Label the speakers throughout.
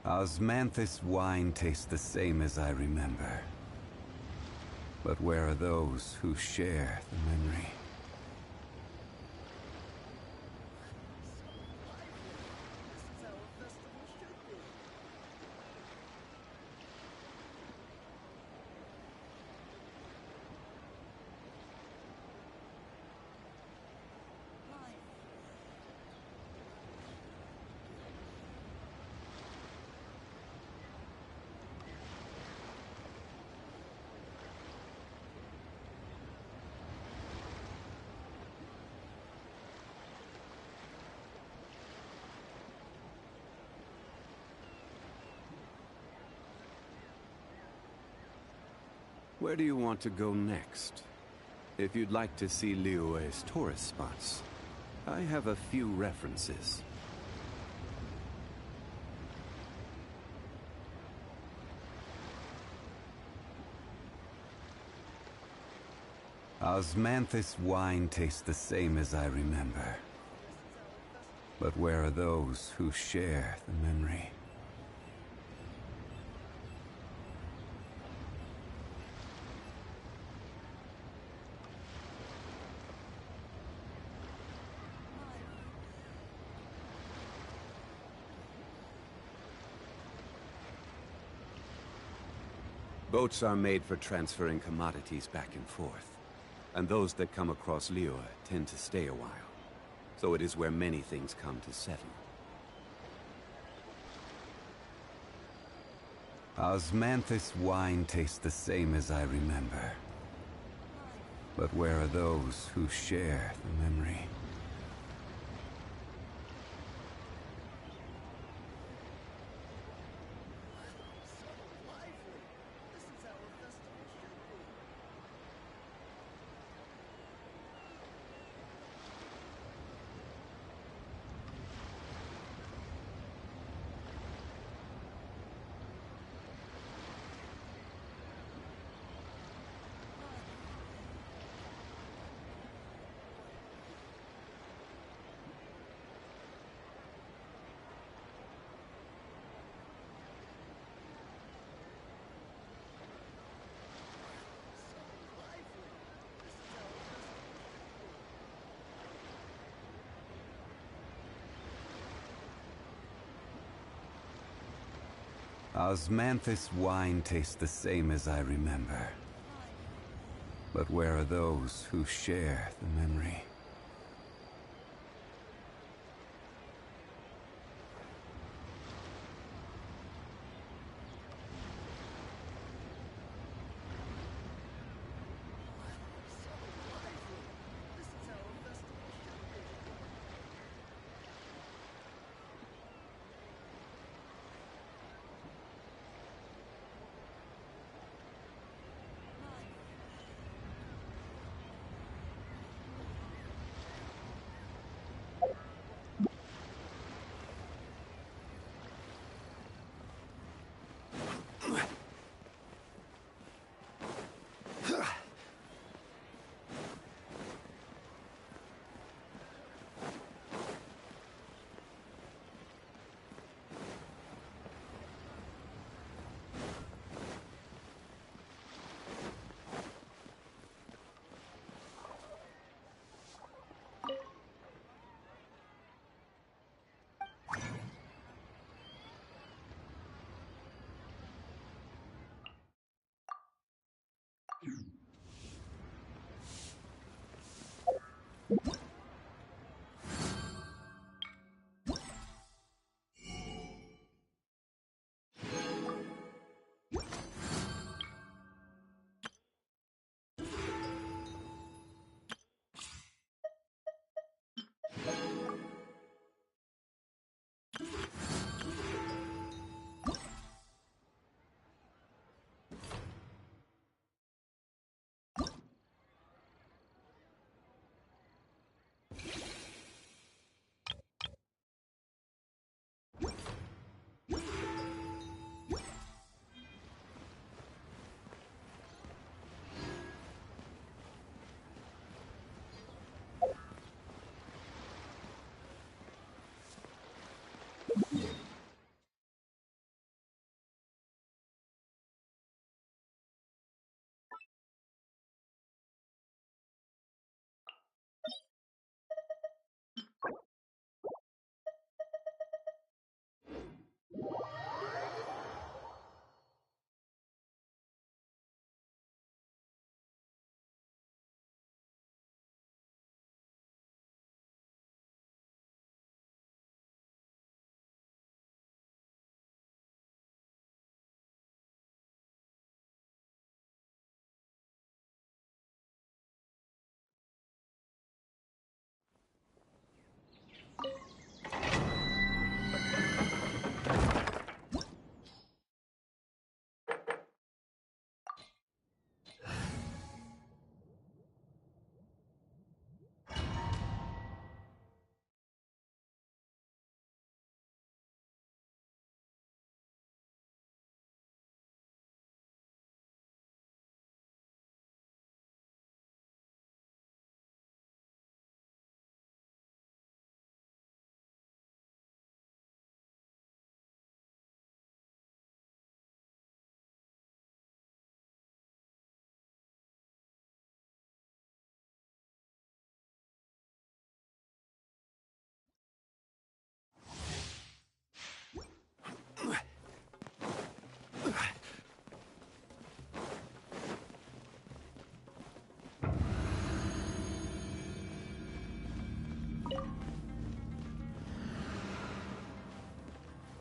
Speaker 1: Osmanthus wine tastes the same as I remember. But where are those who share the memory? Where do you want to go next? If you'd like to see Liyue's tourist spots, I have a few references. Osmanthus wine tastes the same as I remember. But where are those who share the memory? Boats are made for transferring commodities back and forth, and those that come across Liyue tend to stay a while. So it is where many things come to settle. Osmanthus wine tastes the same as I remember. But where are those who share the memory? Osmanthus wine tastes the same as I remember. But where are those who share the memory?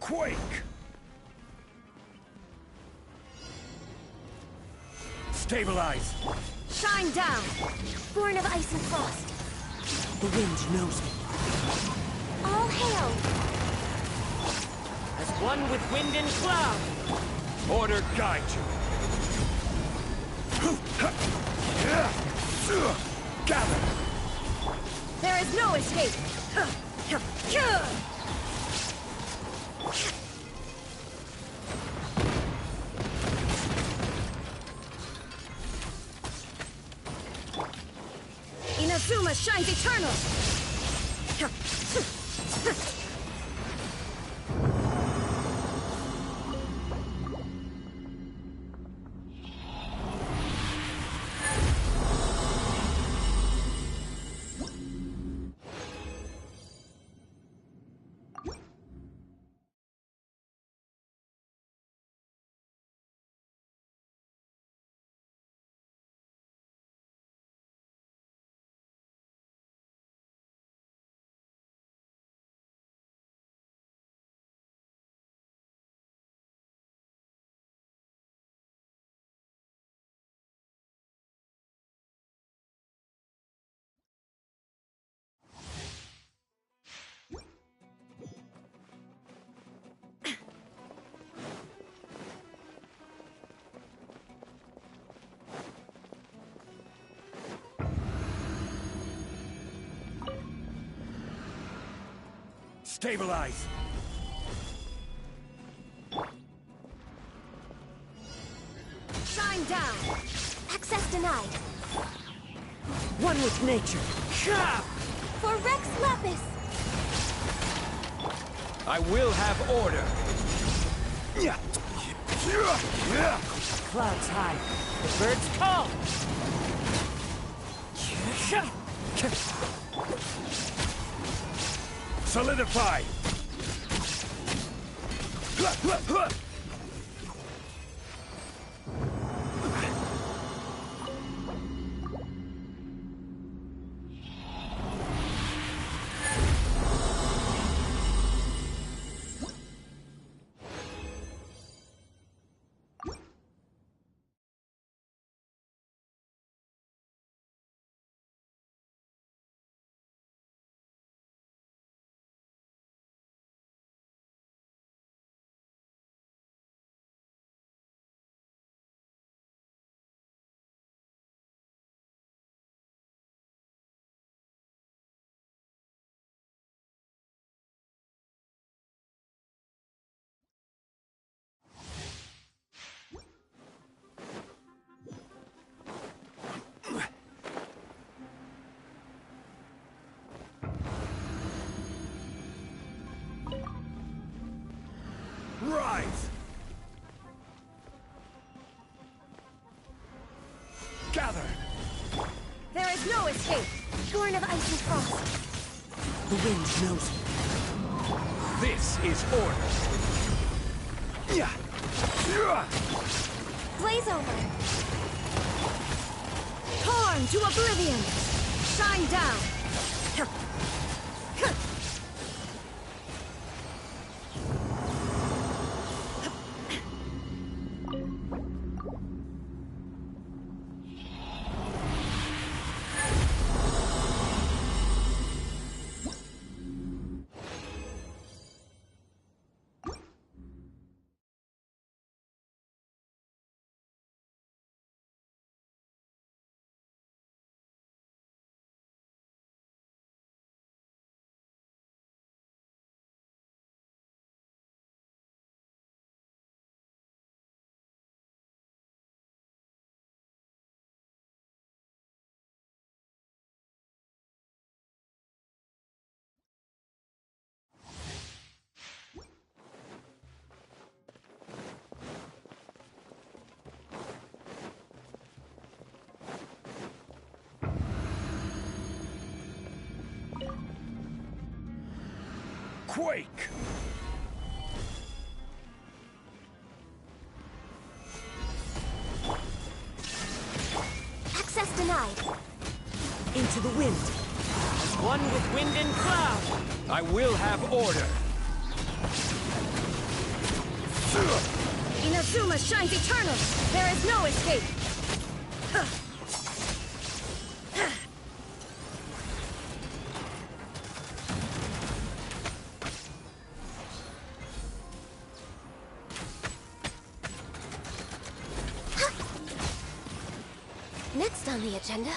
Speaker 2: Quake! Stabilize!
Speaker 3: Shine down! Born of ice and frost.
Speaker 4: The wind knows me.
Speaker 3: All hail!
Speaker 4: As one with wind and cloud.
Speaker 2: Order guide you! Gather!
Speaker 3: There is no escape! Inazuma shines eternal!
Speaker 2: Stabilize!
Speaker 3: Shine down! Access denied!
Speaker 4: One with nature.
Speaker 3: For Rex Lapis!
Speaker 2: I will have order!
Speaker 4: Clouds high. The birds call.
Speaker 2: Solidify! Rise! Gather!
Speaker 3: There is no escape! Born of ice and frost.
Speaker 4: The wind knows me.
Speaker 2: This is order!
Speaker 3: Blaze over! Torn to oblivion! Shine down!
Speaker 2: Quake!
Speaker 3: Access denied.
Speaker 4: Into the wind. As one with wind and cloud.
Speaker 2: I will have order!
Speaker 3: Inazuma shines eternal! There is no escape!
Speaker 5: Next on the agenda...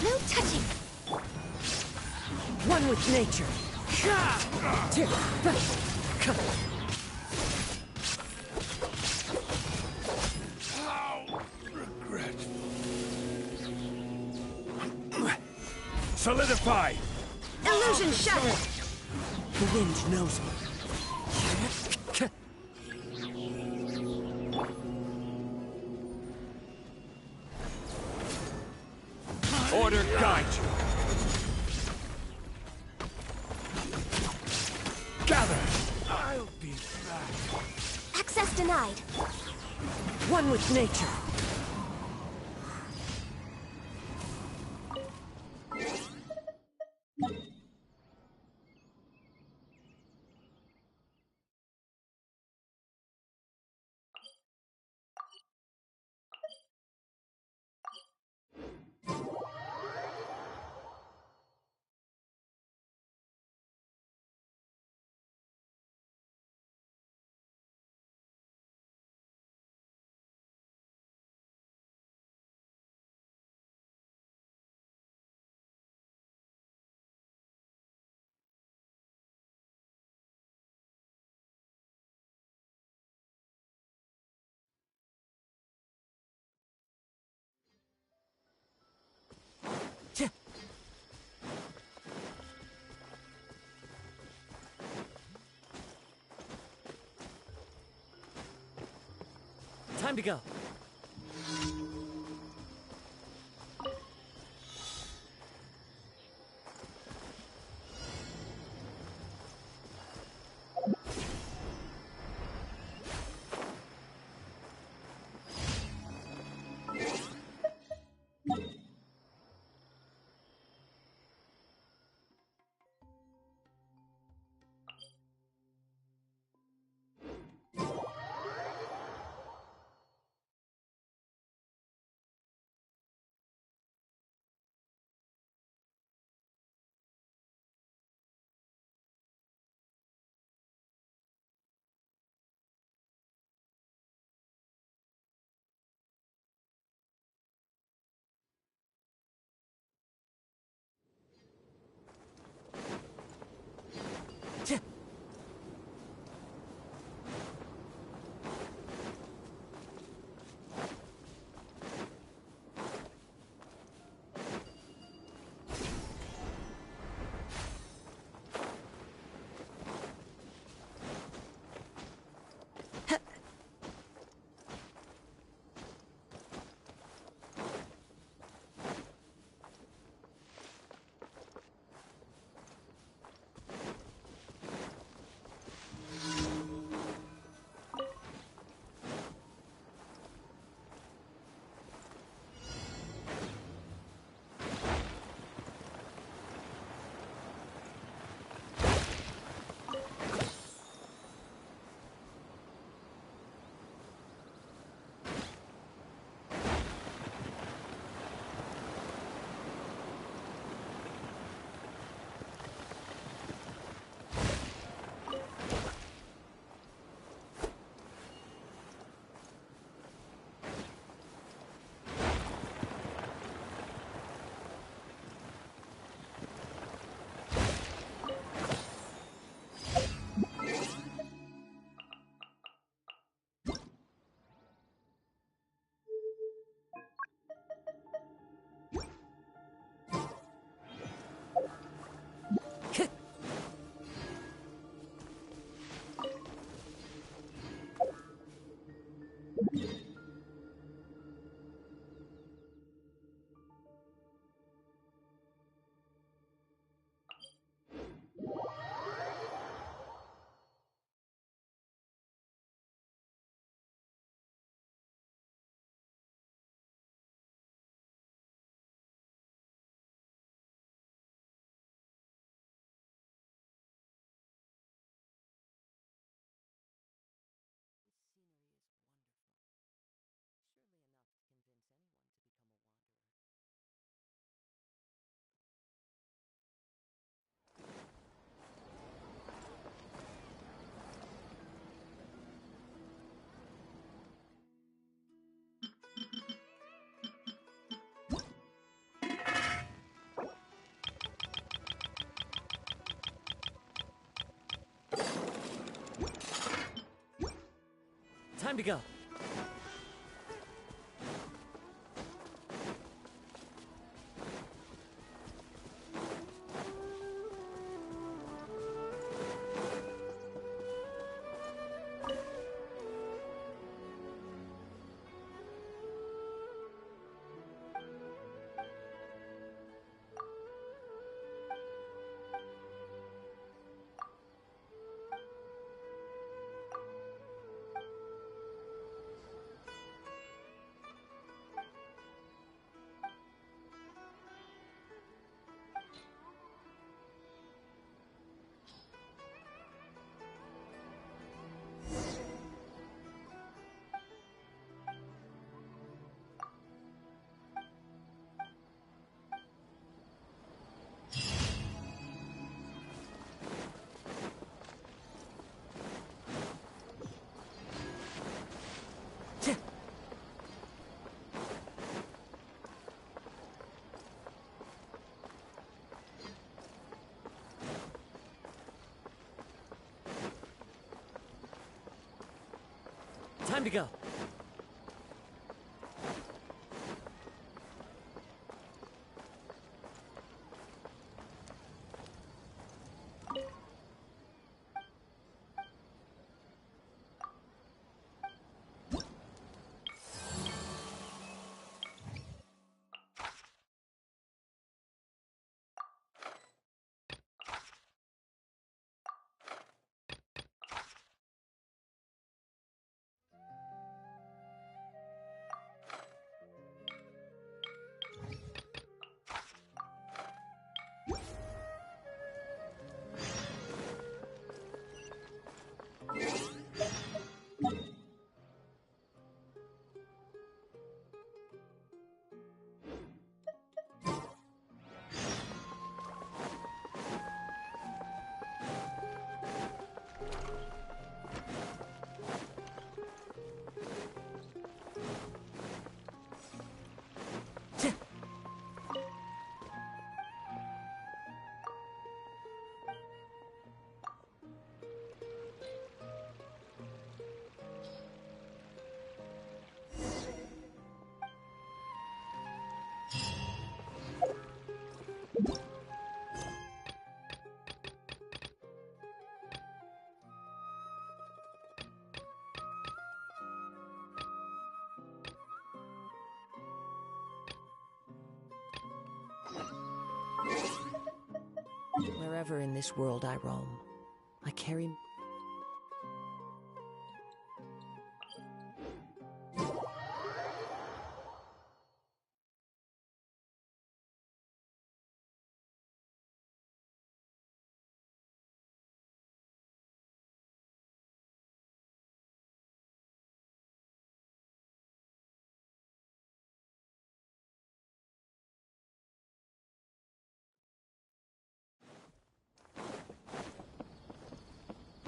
Speaker 5: No touching!
Speaker 4: One with nature.
Speaker 2: How regretful. Solidify!
Speaker 3: Illusion shattered!
Speaker 4: The wind knows me.
Speaker 2: Order guide you! Gather! I'll be back.
Speaker 5: Access denied.
Speaker 4: One with nature. Time to go. Scenery is wonderful. Surely enough to convince anyone to become a wanderer. Time to go. Time to go. Wherever in this world I roam, I carry...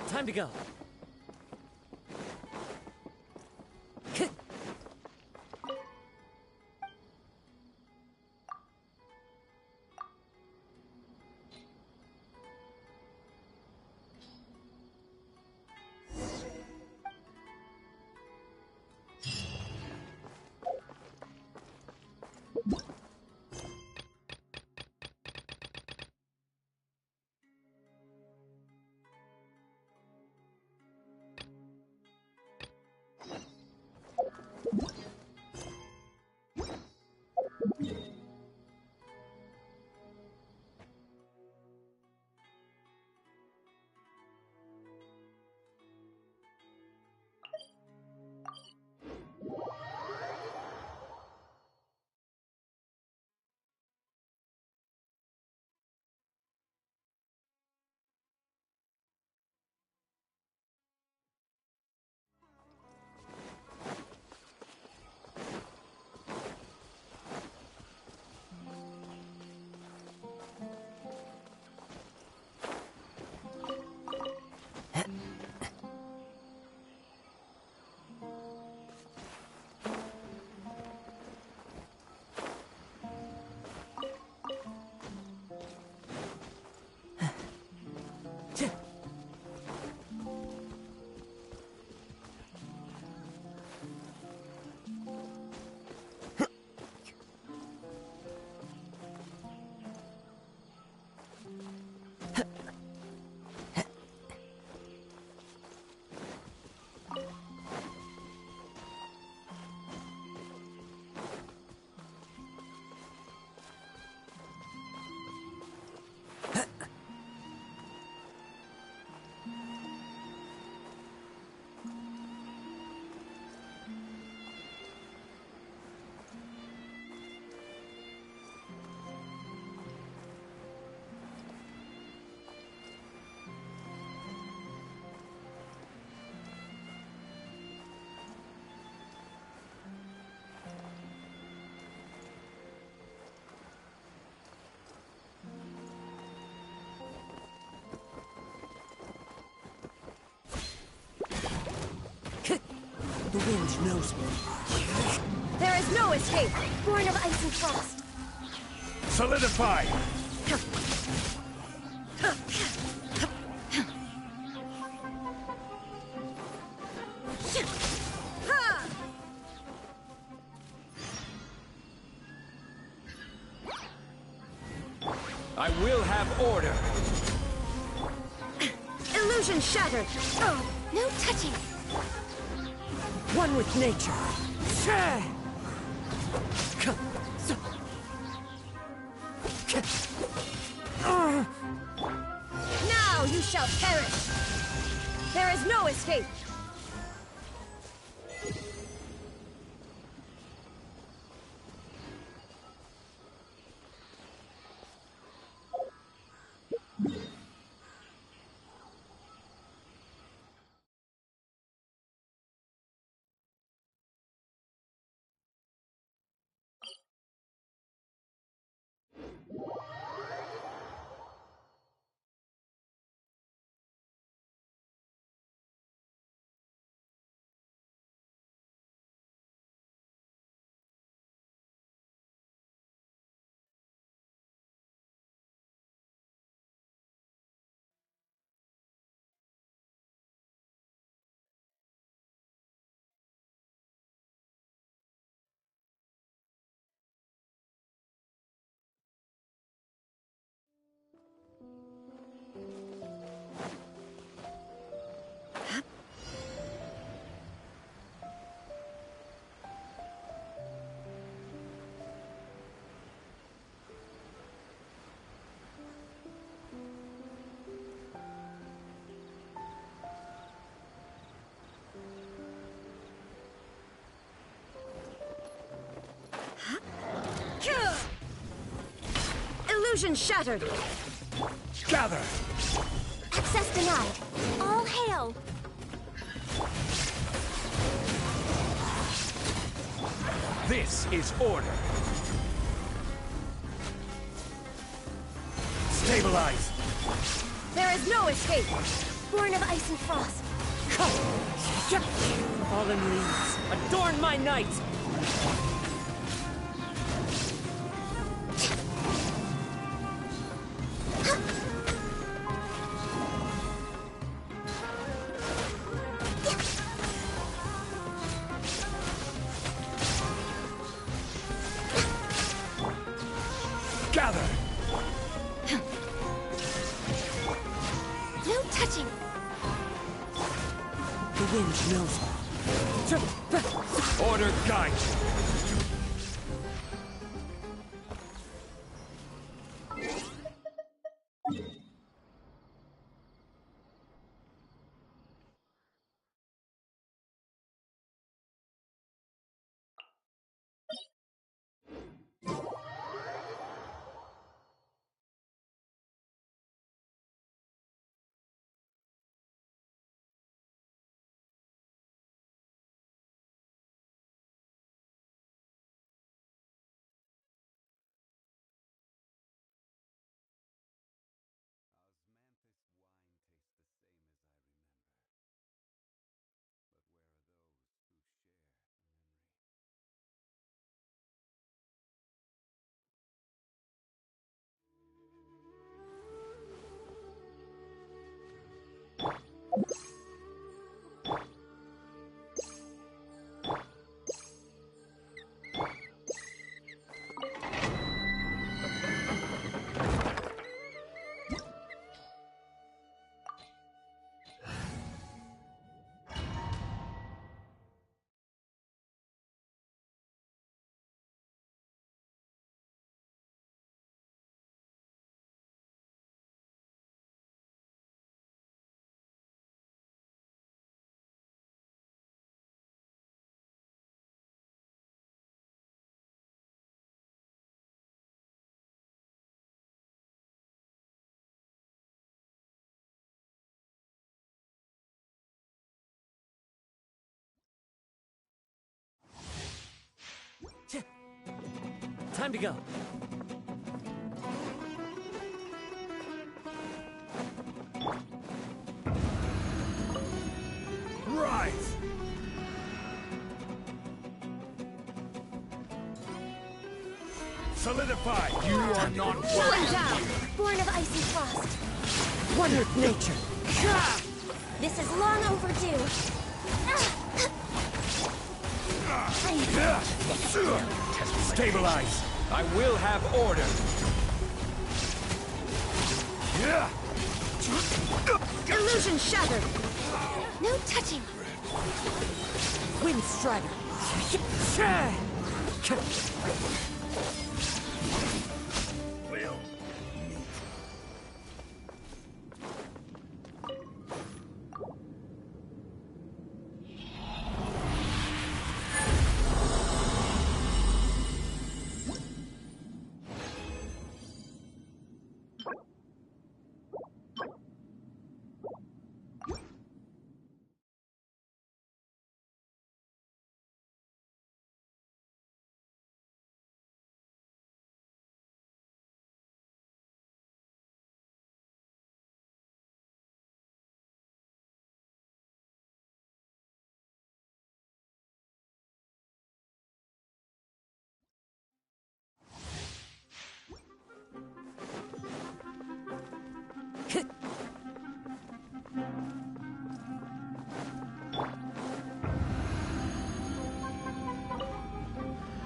Speaker 4: Time to go.
Speaker 6: The wind knows me.
Speaker 3: There is no escape!
Speaker 5: Born of ice and frost.
Speaker 2: Solidify! I will have order!
Speaker 3: Illusion shattered! Oh,
Speaker 5: No touching.
Speaker 6: One with nature.
Speaker 3: now you shall perish! There is no escape! Illusion shattered!
Speaker 2: Gather!
Speaker 5: Access denied. All hail.
Speaker 2: This is order! Stabilize!
Speaker 3: There is no escape!
Speaker 5: Born of ice and frost.
Speaker 6: Fallen leaves, adorn my night!
Speaker 2: Gather!
Speaker 5: No touching.
Speaker 6: The wind knows me.
Speaker 2: Order guide you!
Speaker 6: Time to go.
Speaker 2: Rite! Solidify! You are not
Speaker 3: One
Speaker 2: welcome
Speaker 3: down.
Speaker 2: here!
Speaker 5: Born of ice and frost.
Speaker 6: One with nature.
Speaker 5: This is long overdue.
Speaker 2: Stabilize! I will have order!
Speaker 3: Illusion shattered.
Speaker 5: No touching.
Speaker 6: Wind strider.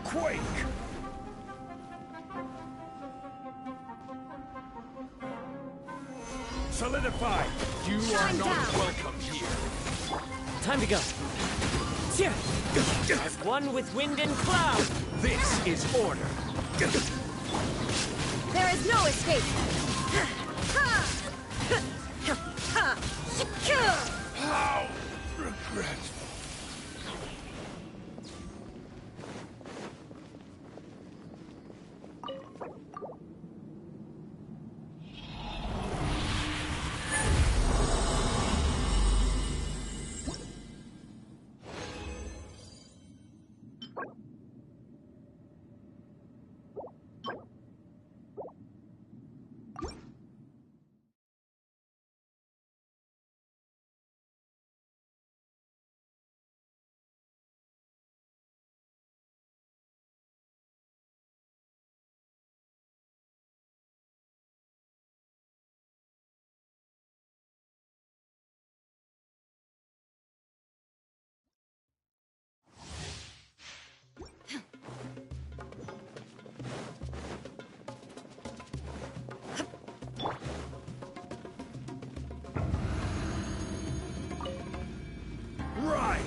Speaker 2: Quake! Solidify! You are
Speaker 3: Shine
Speaker 2: not
Speaker 3: down.
Speaker 2: welcome here!
Speaker 6: Time to go. One with wind and cloud.
Speaker 2: This is order!
Speaker 3: There is no escape.
Speaker 2: How regret! Rite!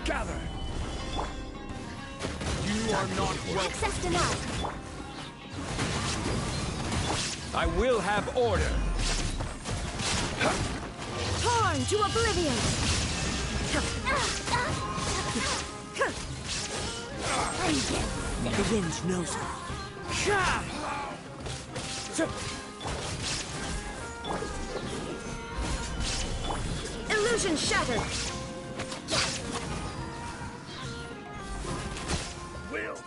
Speaker 2: Gather! You are not welcome.
Speaker 5: Access denied.
Speaker 2: I will have order.
Speaker 3: Torn to oblivion.
Speaker 6: The wind knows her.
Speaker 3: Illusion shattered.
Speaker 2: Will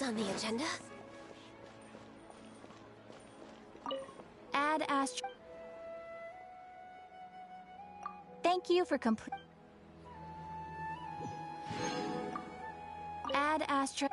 Speaker 5: on the agenda?
Speaker 3: Add Astro. Thank you for complete. Add Astro.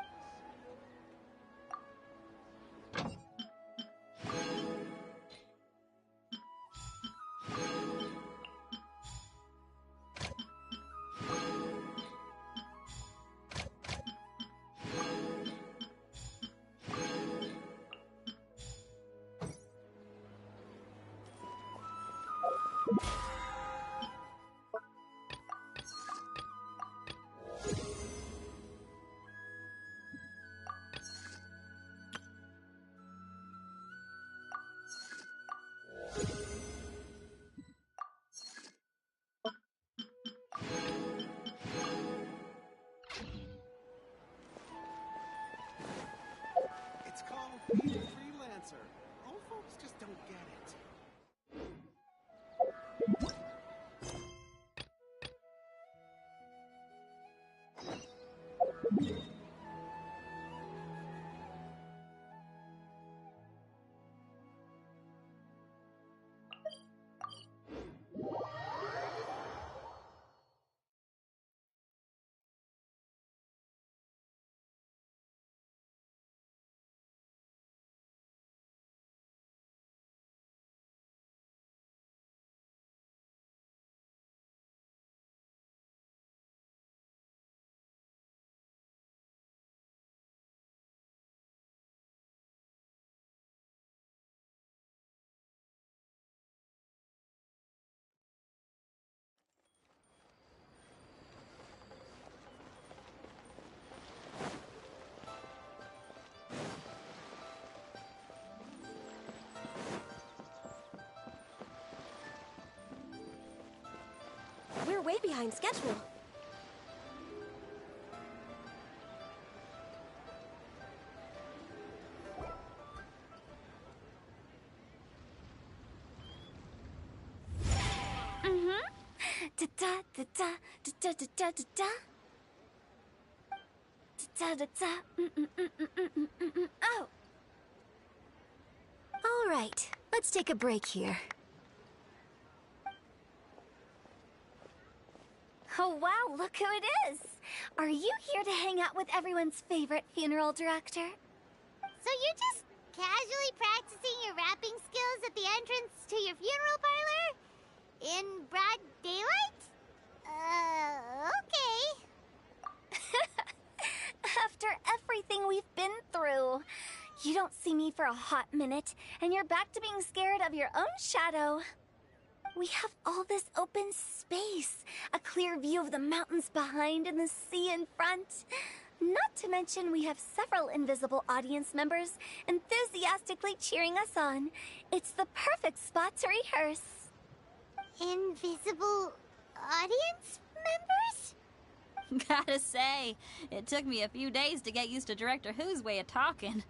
Speaker 7: It's called being a freelancer. Old folks just don't get it.
Speaker 5: We're way behind schedule.
Speaker 3: Da da da da da da da da da. Da da da. Oh. All right, let's take a break here. Oh wow, look who it is! Are you here to hang out with everyone's favorite funeral director?
Speaker 8: So you're just casually practicing your rapping skills at the entrance to your funeral parlor? In broad daylight? Okay.
Speaker 3: After everything we've been through, you don't see me for a hot minute, and you're back to being scared of your own shadow. We have all this open space, a clear view of the mountains behind and the sea in front. Not to mention we have several invisible audience members enthusiastically cheering us on. It's the perfect spot to rehearse.
Speaker 8: Invisible audience members?
Speaker 9: Gotta say, it took me a few days to get used to Director Who's way of talking.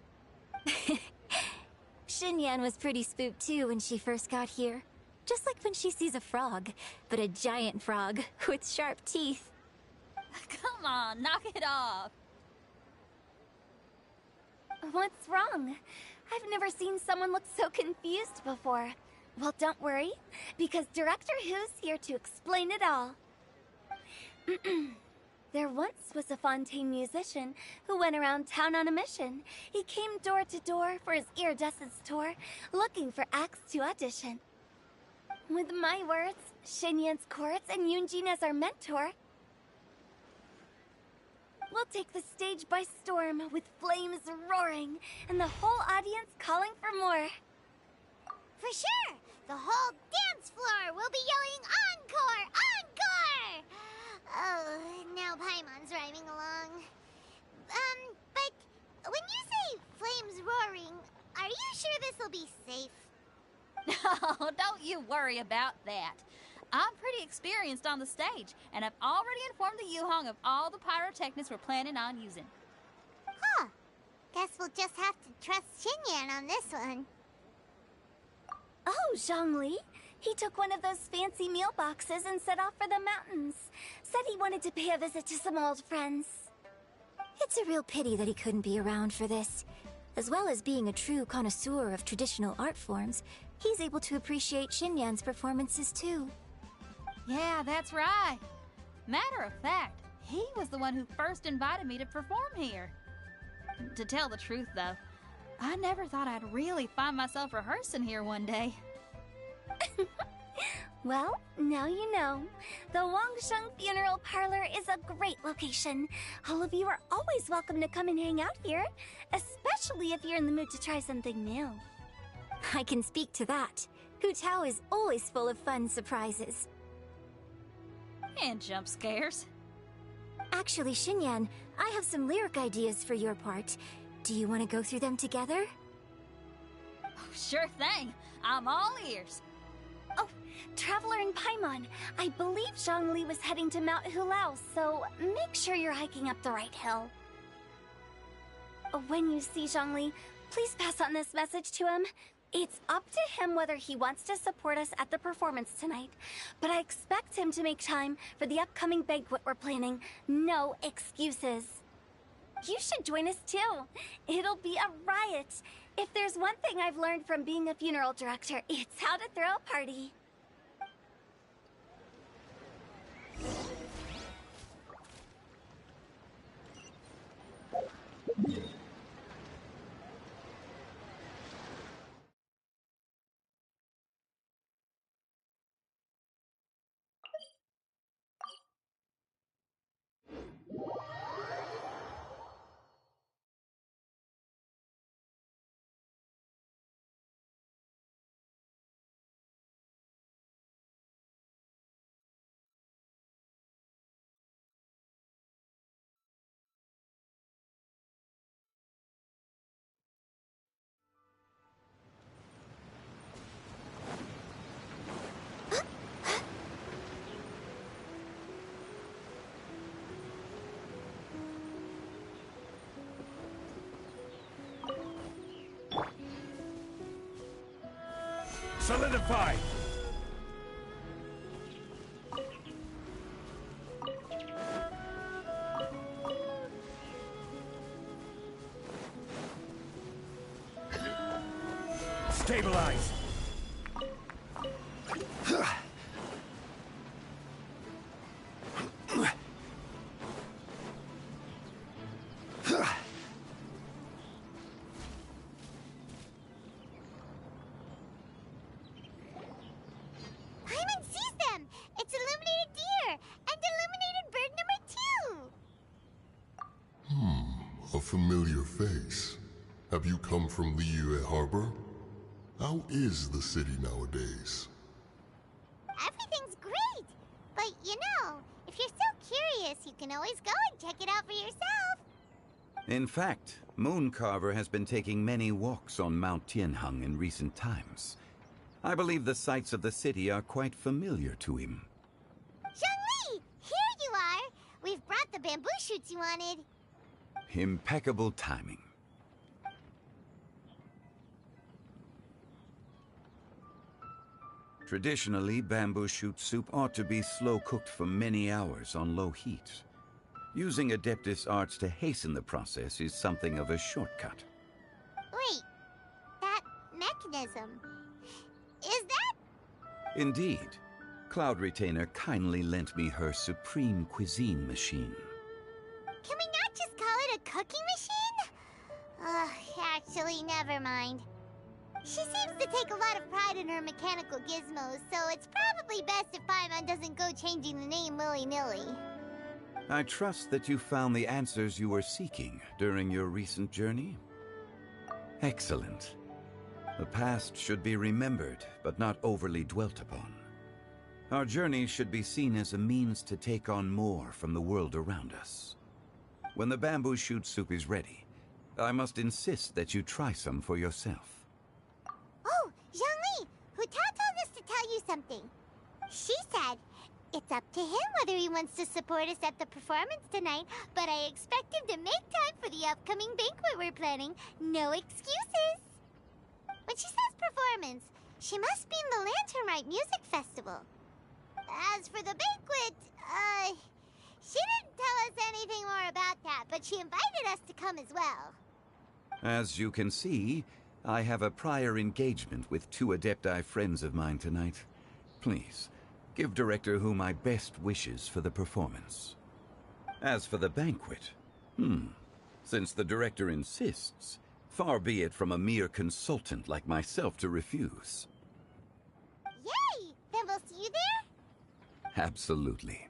Speaker 3: Xinyan was pretty spooked too when she first got here. Just like when she sees a frog, but a giant frog with sharp teeth.
Speaker 9: Come on, knock it off.
Speaker 3: What's wrong? I've never seen someone look so confused before. Well, don't worry, because Director Who's here to explain it all. There once was a Fontaine musician who went around town on a mission. He came door to door for his iridescence tour, looking for acts to audition. With my words, Xinyan's chords, and Yunjin as our mentor, we'll take the stage by storm with flames roaring and the whole audience calling for more.
Speaker 8: For sure! The whole dance floor will be yelling encore! Encore! Oh, now Paimon's rhyming along. But when you say flames roaring, are you sure this'll be safe?
Speaker 9: No, don't you worry about that. I'm pretty experienced on the stage, and I've already informed the Yuhong of all the pyrotechnics we're planning on using.
Speaker 8: Huh. Guess we'll just have to trust Xinyan on this one.
Speaker 3: Oh, Zhongli. He took one of those fancy meal boxes and set off for the mountains. Said he wanted to pay a visit to some old friends.
Speaker 5: It's a real pity that he couldn't be around for this. As well as being a true connoisseur of traditional art forms, he's able to appreciate Xinyan's performances too.
Speaker 9: Yeah, that's right. Matter of fact, he was the one who first invited me to perform here. To tell the truth, though, I never thought I'd really find myself rehearsing here one day.
Speaker 3: Well, now you know. The Wangsheng Funeral Parlor is a great location. All of you are always welcome to come and hang out here, especially if you're in the mood to try something new.
Speaker 5: I can speak to that. Hu Tao is always full of fun surprises.
Speaker 9: And jump scares.
Speaker 5: Actually, Xinyan, I have some lyric ideas for your part. Do you want to go through them together?
Speaker 9: Sure thing. I'm all ears.
Speaker 3: Oh, Traveler and Paimon, I believe Zhongli was heading to Mount Hulao, so make sure you're hiking up the right hill. When you see Zhongli, please pass on this message to him. It's up to him whether he wants to support us at the performance tonight, but I expect him to make time for the upcoming banquet we're planning. No excuses. You should join us too. It'll be a riot. If there's one thing I've learned from being a funeral director, it's how to throw a party.
Speaker 2: Solidify! Stabilize!
Speaker 8: Paimon sees them! It's illuminated deer! And illuminated bird number 2!
Speaker 10: A familiar face. Have you come from Liyue Harbor? How is the city nowadays?
Speaker 8: Everything's great! But you know, if you're so curious, you can always go and check it out for yourself!
Speaker 1: In fact, Mooncarver has been taking many walks on Mount Tianheng in recent times. I believe the sights of the city are quite familiar to him.
Speaker 8: Zhongli! Here you are! We've brought the bamboo shoots you wanted.
Speaker 1: Impeccable timing. Traditionally, bamboo shoot soup ought to be slow-cooked for many hours on low heat. Using Adeptus arts to hasten the process is something of a shortcut.
Speaker 8: Wait, that mechanism... is that...
Speaker 1: Indeed. Cloud Retainer kindly lent me her supreme cuisine machine.
Speaker 8: Can we not just call it a cooking machine? Actually, never mind. She seems to take a lot of pride in her mechanical gizmos, so it's probably best if Paimon doesn't go changing the name willy-nilly.
Speaker 1: I trust that you found the answers you were seeking during your recent journey? Excellent. The past should be remembered, but not overly dwelt upon. Our journey should be seen as a means to take on more from the world around us. When the bamboo shoot soup is ready, I must insist that you try some for yourself.
Speaker 8: Oh, Zhongli! Hu Tao told us to tell you something. She said, it's up to him whether he wants to support us at the performance tonight, but I expect him to make time for the upcoming banquet we're planning. No excuses! When she says performance, she must mean the Lantern Rite Music Festival. As for the banquet, she didn't tell us anything more about that, but but she invited us to come as well.
Speaker 1: As you can see, I have a prior engagement with 2 Adepti friends of mine tonight. Please, give Director Hu my best wishes for the performance. As for the banquet, since the Director insists, far be it from a mere consultant like myself to refuse.
Speaker 8: Yay! Then we'll see you there?
Speaker 1: Absolutely.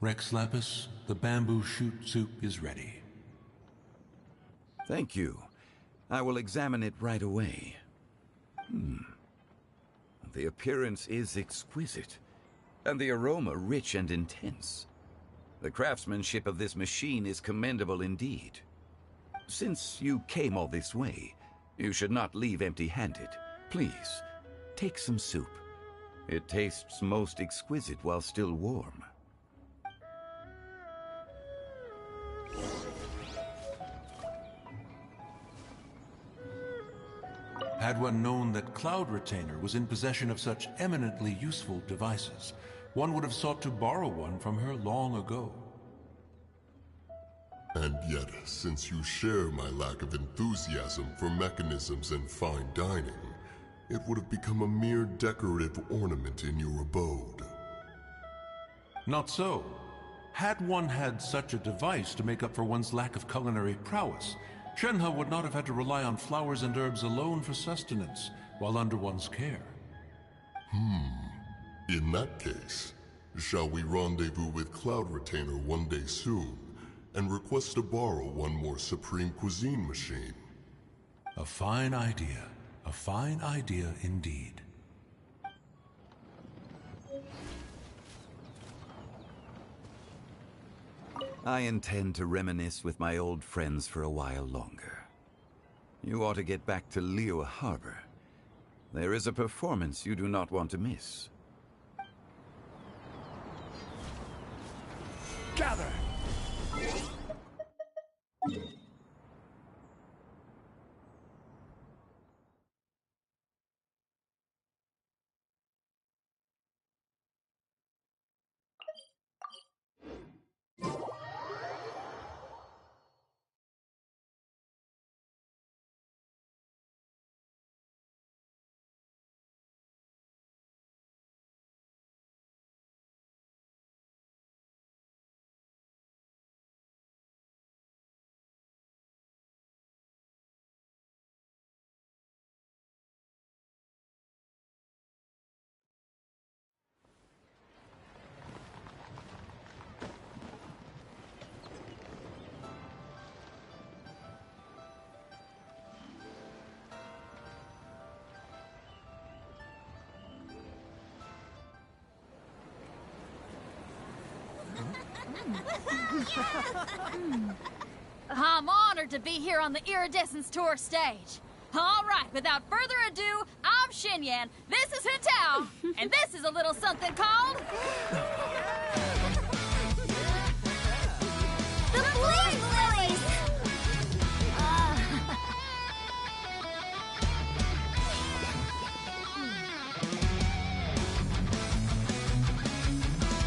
Speaker 11: Rex Lapis, the bamboo shoot soup is ready.
Speaker 1: Thank you. I will examine it right away. The appearance is exquisite, and the aroma rich and intense. The craftsmanship of this machine is commendable indeed. Since you came all this way, you should not leave empty-handed. Please, take some soup. It tastes most exquisite while still warm.
Speaker 11: Had one known that Cloud Retainer was in possession of such eminently useful devices, one would have sought to borrow one from her long ago.
Speaker 10: And yet, since you share my lack of enthusiasm for mechanisms and fine dining, it would have become a mere decorative ornament in your abode.
Speaker 11: Not so. Had one had such a device to make up for one's lack of culinary prowess, Shenhe would not have had to rely on flowers and herbs alone for sustenance, while under one's care.
Speaker 10: In that case, shall we rendezvous with Cloud Retainer one day soon, and request to borrow one more Supreme Cuisine machine?
Speaker 11: A fine idea. A fine idea indeed.
Speaker 1: I intend to reminisce with my old friends for a while longer. You ought to get back to Liyue Harbor. There is a performance you do not want to miss.
Speaker 2: Gather!
Speaker 9: I'm honored to be here on the Iridescence Tour stage. All right, without further ado, I'm Xinyan, this is Hetao, and this is a little something called...
Speaker 3: The Flame Lilies!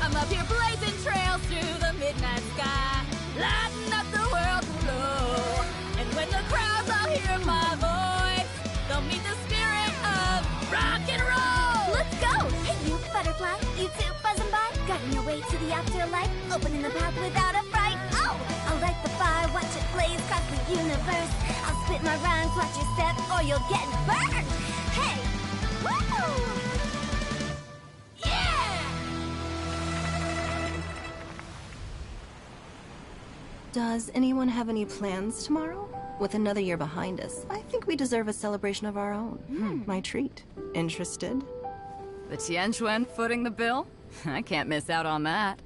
Speaker 9: I'm up here blazing trails through the midnight sky, lighting up the world below. And when the crowds all hear my voice, they'll meet the spirit of rock and roll.
Speaker 3: Let's go! Hey, you butterfly, you too buzzing by, guiding your way to the afterlife, opening the path without a fright. Oh, I'll light the fire, watch it blaze across the universe. I'll spit my rhymes, watch your step, or you'll get burned. Hey, woo!
Speaker 4: Does anyone have any plans tomorrow? With another year behind us, I think we deserve a celebration of our own. My treat. Interested?
Speaker 12: The Tianquan footing the bill? I can't miss out on that.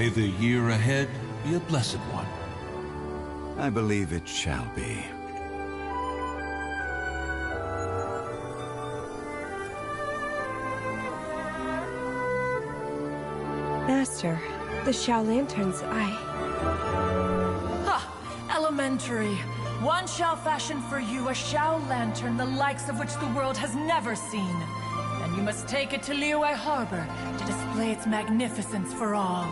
Speaker 11: May the year ahead be a blessed one.
Speaker 1: I believe it shall be.
Speaker 13: Master, the Xiao Lanterns,
Speaker 14: Ha! Elementary. One shall fashion for you a Xiao Lantern the likes of which the world has never seen. And you must take it to Liyue Harbor to display its magnificence for all.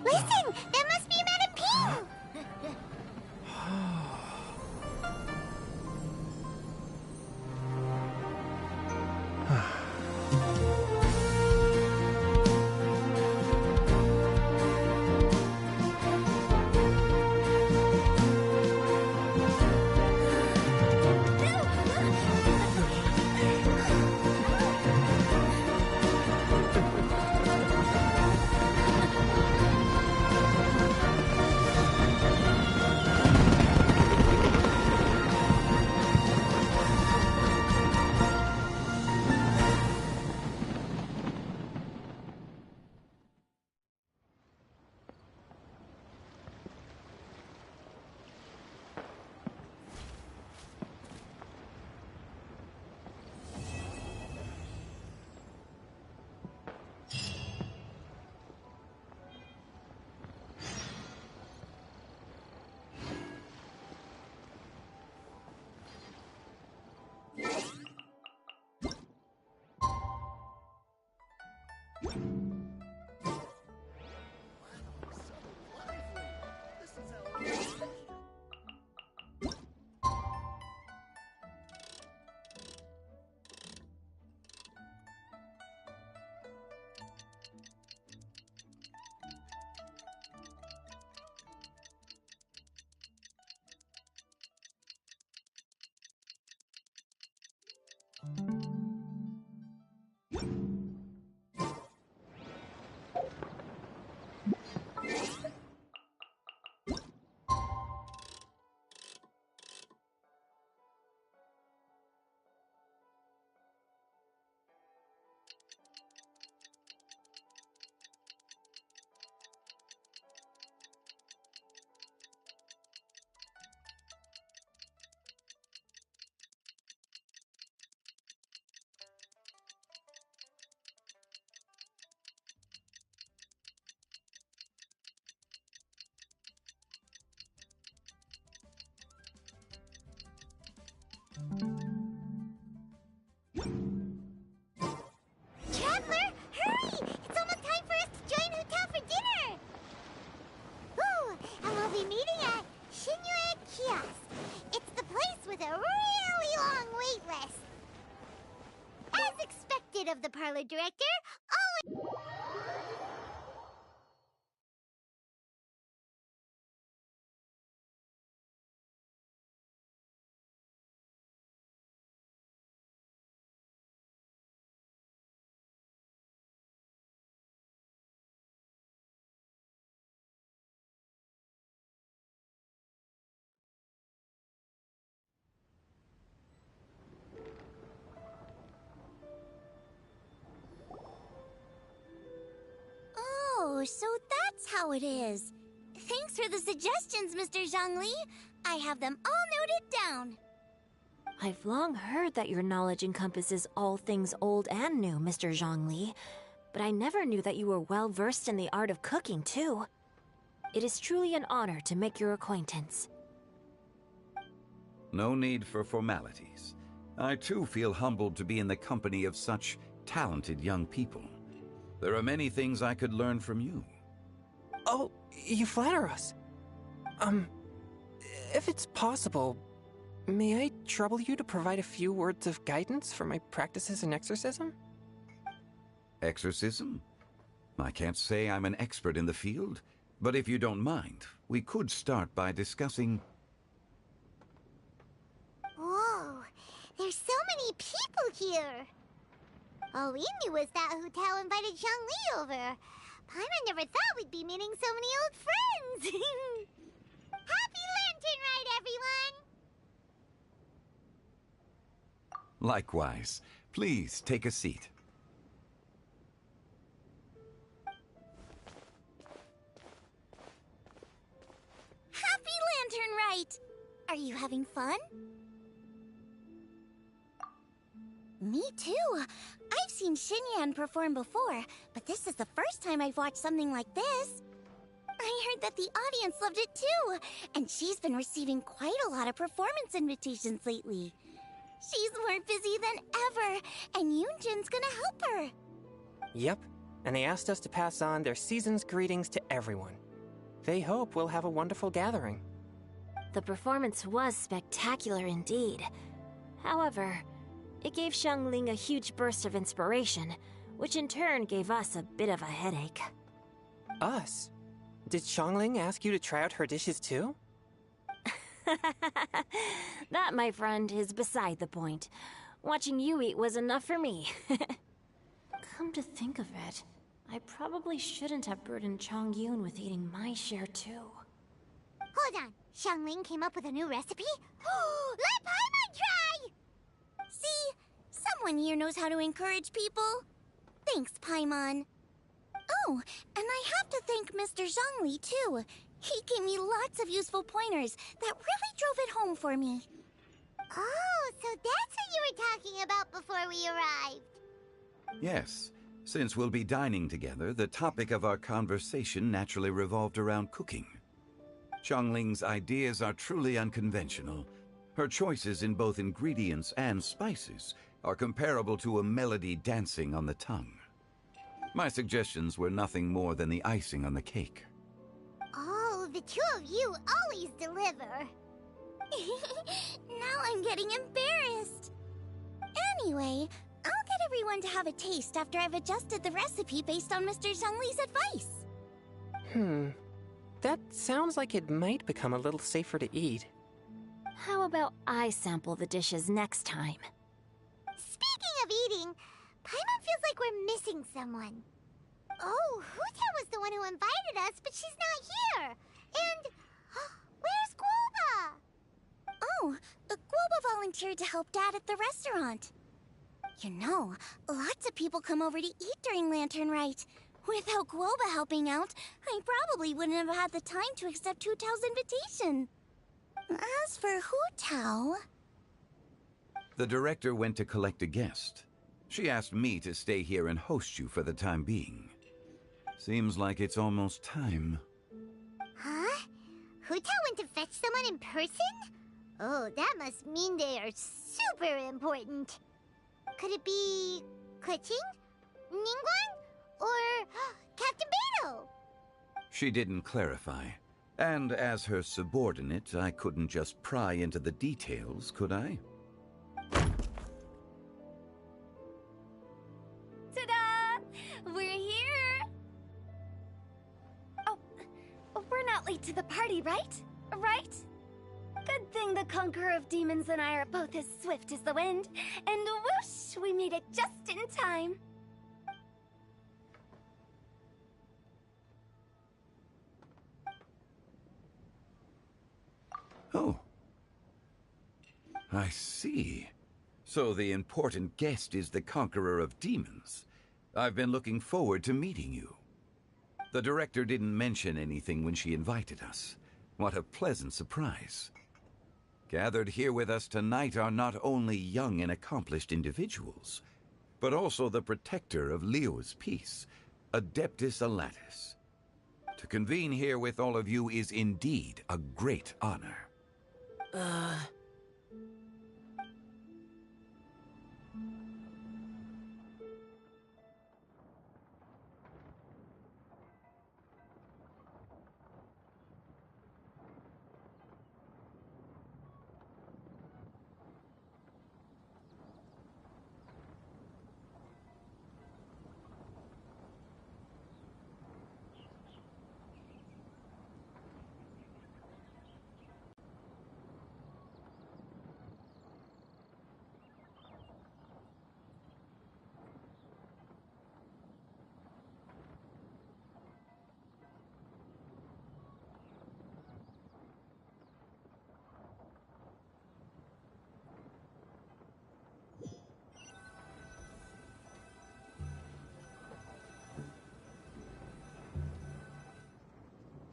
Speaker 8: Listen! That must be Madame Ping! Traveler, hurry! It's almost time for us to join Hotel for dinner! Ooh, and we'll be meeting at Shinue Kiosk. It's the place with a really long wait list. As expected of the parlor director, always... Oh, so that's how it is. Thanks for the suggestions, Mr. Zhongli. I have them all noted down.
Speaker 5: I've long heard that your knowledge encompasses all things old and new, Mr. Zhongli. But I never knew that you were well versed in the art of cooking, too. It is truly an honor to make your acquaintance.
Speaker 1: No need for formalities. I too feel humbled to be in the company of such talented young people. There are many things I could learn from you.
Speaker 15: Oh, you flatter us. If it's possible, may I trouble you to provide a few words of guidance for my practices in exorcism?
Speaker 1: Exorcism? I can't say I'm an expert in the field, but if you don't mind, we could start by discussing...
Speaker 8: Whoa, there's so many people here. All we knew was that Hu Tao invited Zhongli over. Paimon never thought we'd be meeting so many old friends. Happy Lantern Rite, everyone!
Speaker 1: Likewise. Please take a seat.
Speaker 3: Happy Lantern Rite! Are you having fun? Me too. I've seen Xinyan perform before, but this is the first time I've watched something like this. I heard that the audience loved it too, and she's been receiving quite a lot of performance invitations lately. She's more busy than ever, and Yoonjin's gonna help her.
Speaker 15: Yep, and they asked us to pass on their season's greetings to everyone. They hope we'll have a wonderful gathering.
Speaker 5: The performance was spectacular indeed. However, it gave Xiangling a huge burst of inspiration, which in turn gave us a bit of a headache.
Speaker 15: Us? Did Xiangling ask you to try out her dishes too?
Speaker 5: That, my friend, is beside the point. Watching you eat was enough for me. Come to think of it, I probably shouldn't have burdened Chongyun with eating my share too.
Speaker 8: Hold on, Xiangling came up with a new recipe? Let Paimon try!
Speaker 3: See? Someone here knows how to encourage people. Thanks, Paimon. Oh, and I have to thank Mr. Zhongli, too. He gave me lots of useful pointers that really drove it home for me.
Speaker 8: Oh, so that's what you were talking about before we arrived.
Speaker 1: Yes. Since we'll be dining together, the topic of our conversation naturally revolved around cooking. Xiangling's ideas are truly unconventional. Her choices in both ingredients and spices are comparable to a melody dancing on the tongue. My suggestions were nothing more than the icing on the cake.
Speaker 8: Oh, the two of you always deliver.
Speaker 3: Now I'm getting embarrassed. Anyway, I'll get everyone to have a taste after I've adjusted the recipe based on Mr. Zhongli's advice.
Speaker 15: That sounds like it might become a little safer to eat.
Speaker 5: How about I sample the dishes next time?
Speaker 8: Speaking of eating, Paimon feels like we're missing someone. Oh, Huta was the one who invited us, but she's not here. And where's Guoba?
Speaker 3: Oh, Guoba volunteered to help Dad at the restaurant. You know, lots of people come over to eat during Lantern Rite. Without Guoba helping out, I probably wouldn't have had the time to accept Hu Tao's invitation. As for Hu Tao...
Speaker 1: The director went to collect a guest. She asked me to stay here and host you for the time being. Seems like it's almost time.
Speaker 8: Huh? Hu Tao went to fetch someone in person? Oh, that must mean they are super important. Could it be Kuching? Ningguang? Or Captain Beidou?
Speaker 1: She didn't clarify. And as her subordinate, I couldn't just pry into the details, could I?
Speaker 3: Ta-da! We're here! Oh, we're not late to the party, right? Right? Good thing the Conqueror of Demons and I are both as swift as the wind. And whoosh, we made it just in time.
Speaker 1: Oh. I see. So the important guest is the Conqueror of Demons. I've been looking forward to meeting you. The director didn't mention anything when she invited us. What a pleasant surprise. Gathered here with us tonight are not only young and accomplished individuals, but also the protector of Leo's peace, Adeptus Alatus. To convene here with all of you is indeed a great honor.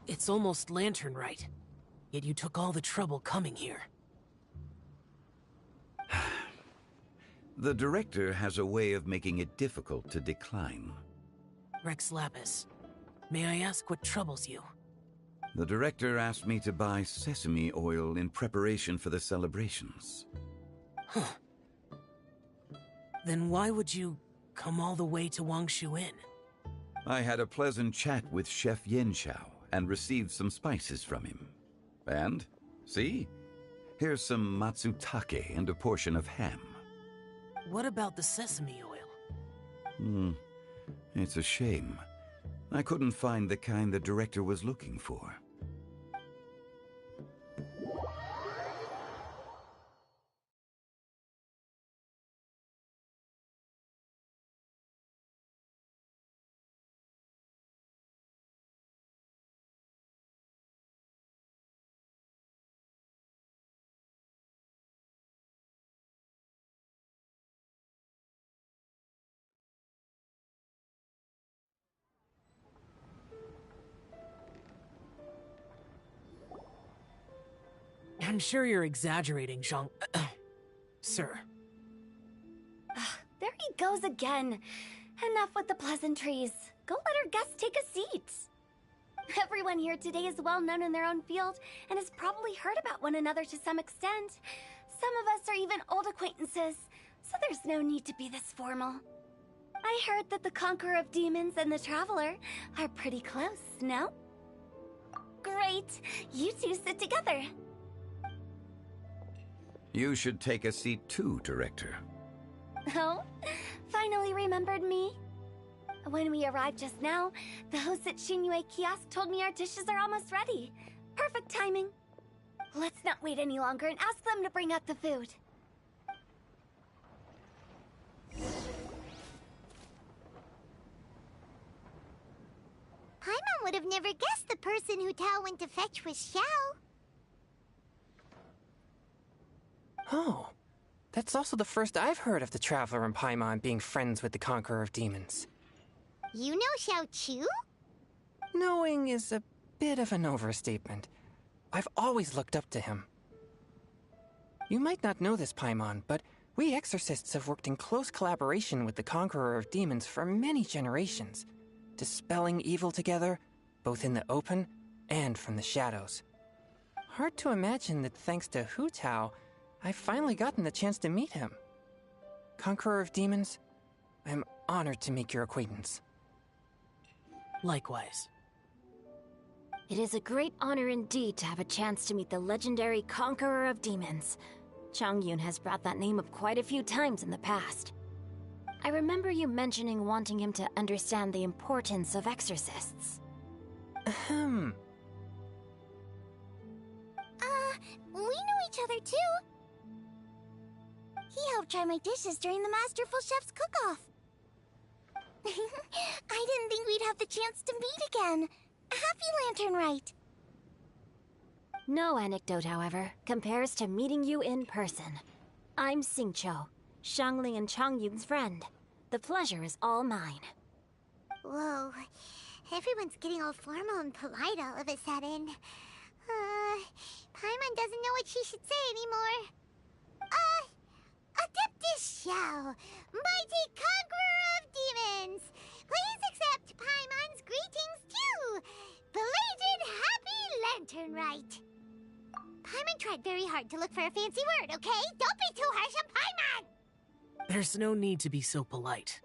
Speaker 6: It's almost Lantern Rite. Yet you took all the trouble coming here.
Speaker 1: The director has a way of making it difficult to decline.
Speaker 6: Rex Lapis, may I ask what troubles you?
Speaker 1: The director asked me to buy sesame oil in preparation for the celebrations.
Speaker 6: Huh. Then why would you come all the way to Wangshu Inn?
Speaker 1: I had a pleasant chat with Chef Yanxiao and received some spices from him. And, see? Here's some matsutake and a portion of ham.
Speaker 6: What about the sesame oil?
Speaker 1: It's a shame. I couldn't find the kind the director was looking for.
Speaker 6: I'm sure you're exaggerating, Zhang... Sir.
Speaker 3: There he goes again. Enough with the pleasantries. Go let our guests take a seat. Everyone here today is well known in their own field and has probably heard about one another to some extent. Some of us are even old acquaintances, so there's no need to be this formal. I heard that the Conqueror of Demons and the Traveler are pretty close, no? Great! You two sit together.
Speaker 1: You should take a seat too, Director.
Speaker 3: Oh? Finally remembered me? When we arrived just now, the host at Xinyue Kiosk told me our dishes are almost ready. Perfect timing. Let's not wait any longer and ask them to bring out the food.
Speaker 8: Paimon would have never guessed the person who Tao went to fetch was Xiao.
Speaker 15: Oh, that's also the first I've heard of the Traveler and Paimon being friends with the Conqueror of Demons.
Speaker 8: You know Xiao Chu?
Speaker 15: Knowing is a bit of an overstatement. I've always looked up to him. You might not know this, Paimon, but we exorcists have worked in close collaboration with the Conqueror of Demons for many generations, dispelling evil together, both in the open and from the shadows. Hard to imagine that thanks to Hu Tao, I've finally gotten the chance to meet him. Conqueror of Demons, I'm honored to make your acquaintance.
Speaker 6: Likewise.
Speaker 5: It is a great honor indeed to have a chance to meet the legendary Conqueror of Demons. Changyun has brought that name up quite a few times in the past. I remember you mentioning wanting him to understand the importance of exorcists.
Speaker 8: We know each other too. He helped try my dishes during the Masterful Chef's cook-off. I didn't think we'd have the chance to meet again. Happy Lantern Rite.
Speaker 5: No anecdote, however, compares to meeting you in person. I'm Xingqiu, Shangli and Changyun's friend. The pleasure is all mine.
Speaker 8: Whoa. Everyone's getting all formal and polite all of a sudden. Paimon doesn't know what she should say anymore. Adeptus Xiao, mighty Conqueror of Demons, please accept Paimon's greetings too. Belated Happy Lantern Rite. Paimon tried very hard to look for a fancy word, okay? Don't be too harsh on Paimon!
Speaker 6: There's no need to be so polite.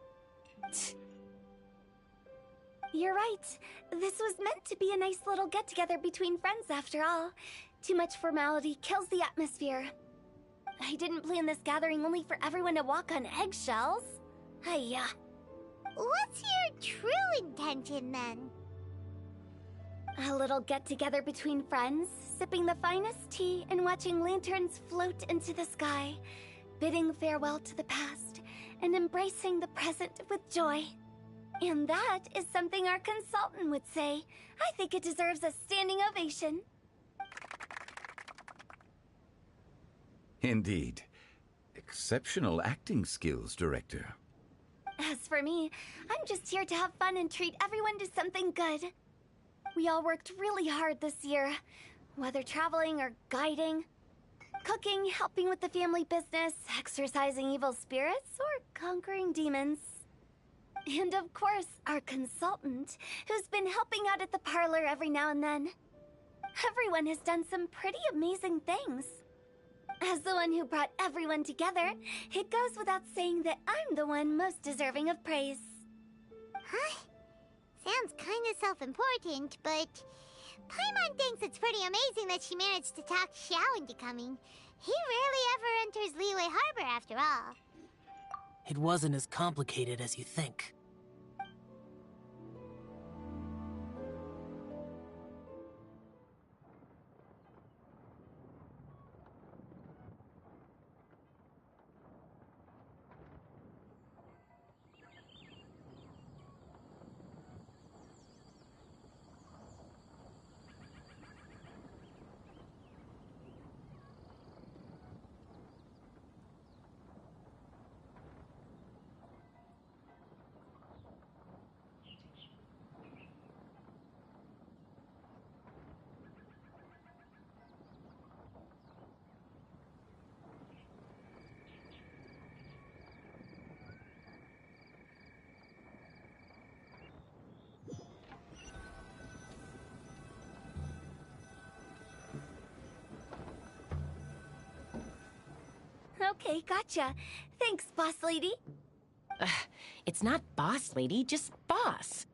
Speaker 3: You're right. This was meant to be a nice little get-together between friends after all. Too much formality kills the atmosphere. I didn't plan this gathering only for everyone to walk on eggshells. Hiya.
Speaker 8: What's your true intention, then?
Speaker 3: A little get-together between friends, sipping the finest tea and watching lanterns float into the sky, bidding farewell to the past, and embracing the present with joy. And that is something our consultant would say. I think it deserves a standing ovation.
Speaker 1: Indeed. Exceptional acting skills, Director.
Speaker 3: As for me, I'm just here to have fun and treat everyone to something good. We all worked really hard this year, whether traveling or guiding, cooking, helping with the family business, exorcising evil spirits, or conquering demons. And of course, our consultant, who's been helping out at the parlor every now and then. Everyone has done some pretty amazing things. As the one who brought everyone together, it goes without saying that I'm the one most deserving of praise.
Speaker 8: Huh? Sounds kinda self-important, but Paimon thinks it's pretty amazing that she managed to talk Xiao into coming. He rarely ever enters Liyue Harbor after all.
Speaker 6: It wasn't as complicated as you think.
Speaker 3: Okay, gotcha. Thanks, boss lady.
Speaker 16: It's not boss lady, just boss.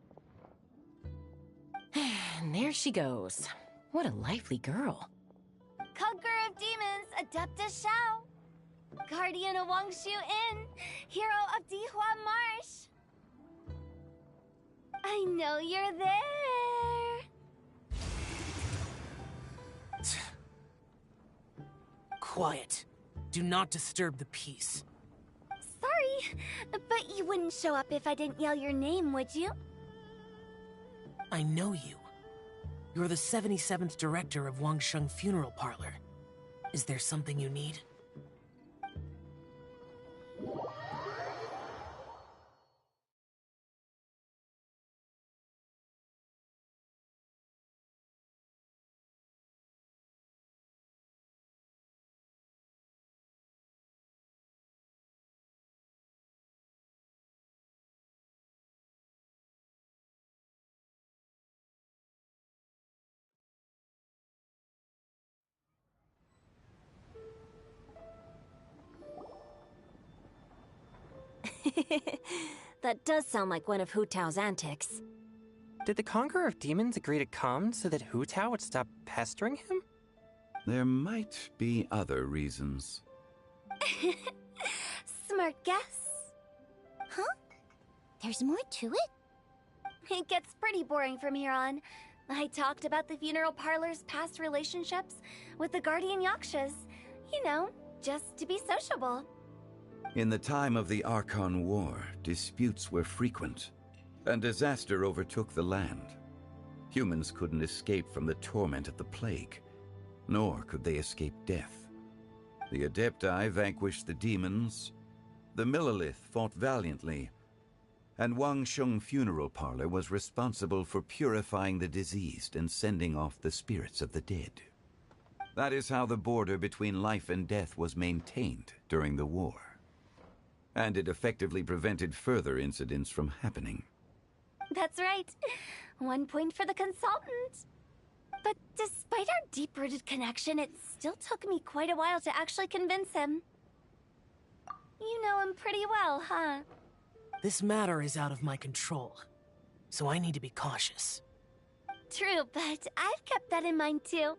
Speaker 16: And there she goes. What a lively girl.
Speaker 3: Conqueror of demons, Adeptus Xiao. Guardian of Wangshu Inn, hero of Dihua Marsh. I know you're there.
Speaker 6: Quiet. Do not disturb the peace.
Speaker 3: Sorry, but you wouldn't show up if I didn't yell your name, would you?
Speaker 6: I know you. You're the 77th director of Wangsheng Funeral Parlor. Is there something you need?
Speaker 5: That does sound like one of Hu Tao's antics.
Speaker 15: Did the Conqueror of Demons agree to come so that Hu Tao would stop pestering him?
Speaker 1: There might be other reasons.
Speaker 3: Smart guess.
Speaker 8: Huh? There's more to it?
Speaker 3: It gets pretty boring from here on. I talked about the funeral parlor's past relationships with the Guardian Yakshas. You know, just to be sociable.
Speaker 1: In the time of the Archon War, disputes were frequent, and disaster overtook the land. Humans couldn't escape from the torment of the plague, nor could they escape death. The Adepti vanquished the demons, the Millelith fought valiantly, and Wangsheng Funeral Parlor was responsible for purifying the diseased and sending off the spirits of the dead. That is how the border between life and death was maintained during the war. And it effectively prevented further incidents from happening.
Speaker 3: That's right. 1 point for the consultant. But despite our deep-rooted connection, it still took me quite a while to actually convince him. You know him pretty well, huh?
Speaker 6: This matter is out of my control, so I need to be cautious.
Speaker 3: True, but I've kept that in mind too.